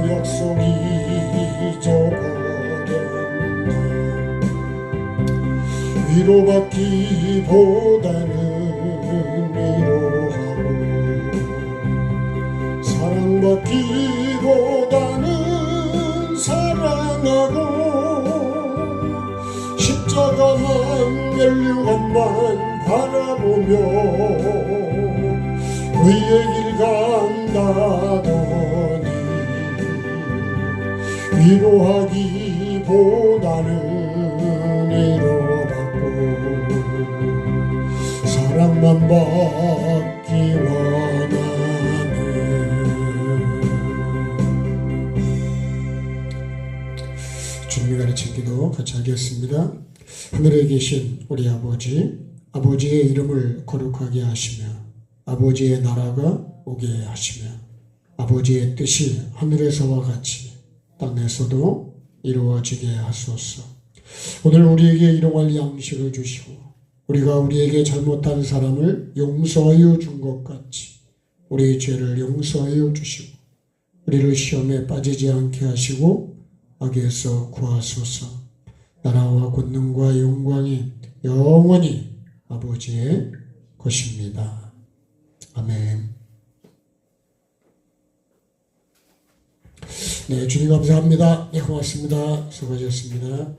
약속이 잊어버렸나. 위로받기보다는 위로하고 사랑받기보다는 사랑하고 십자가만 멸류관만 바라보며 의의 길 간다더니 위로하기보다는 위로받고 사랑만 받기 원하네. 주님이 가르친 기도 같이 하겠습니다. 하늘에 계신 우리 아버지, 아버지의 이름을 거룩하게 하시며 아버지의 나라가 오게 하시며 아버지의 뜻이 하늘에서와 같이 땅에서도 이루어지게 하소서. 오늘 우리에게 일용할 양식을 주시고 우리가 우리에게 잘못한 사람을 용서하여 준 것 같이 우리의 죄를 용서하여 주시고 우리를 시험에 빠지지 않게 하시고 악에서 구하소서. 나라와 권능과 영광이 영원히 아버지의 것입니다. 아멘. 네, 주님 감사합니다. 네, 고맙습니다. 수고하셨습니다.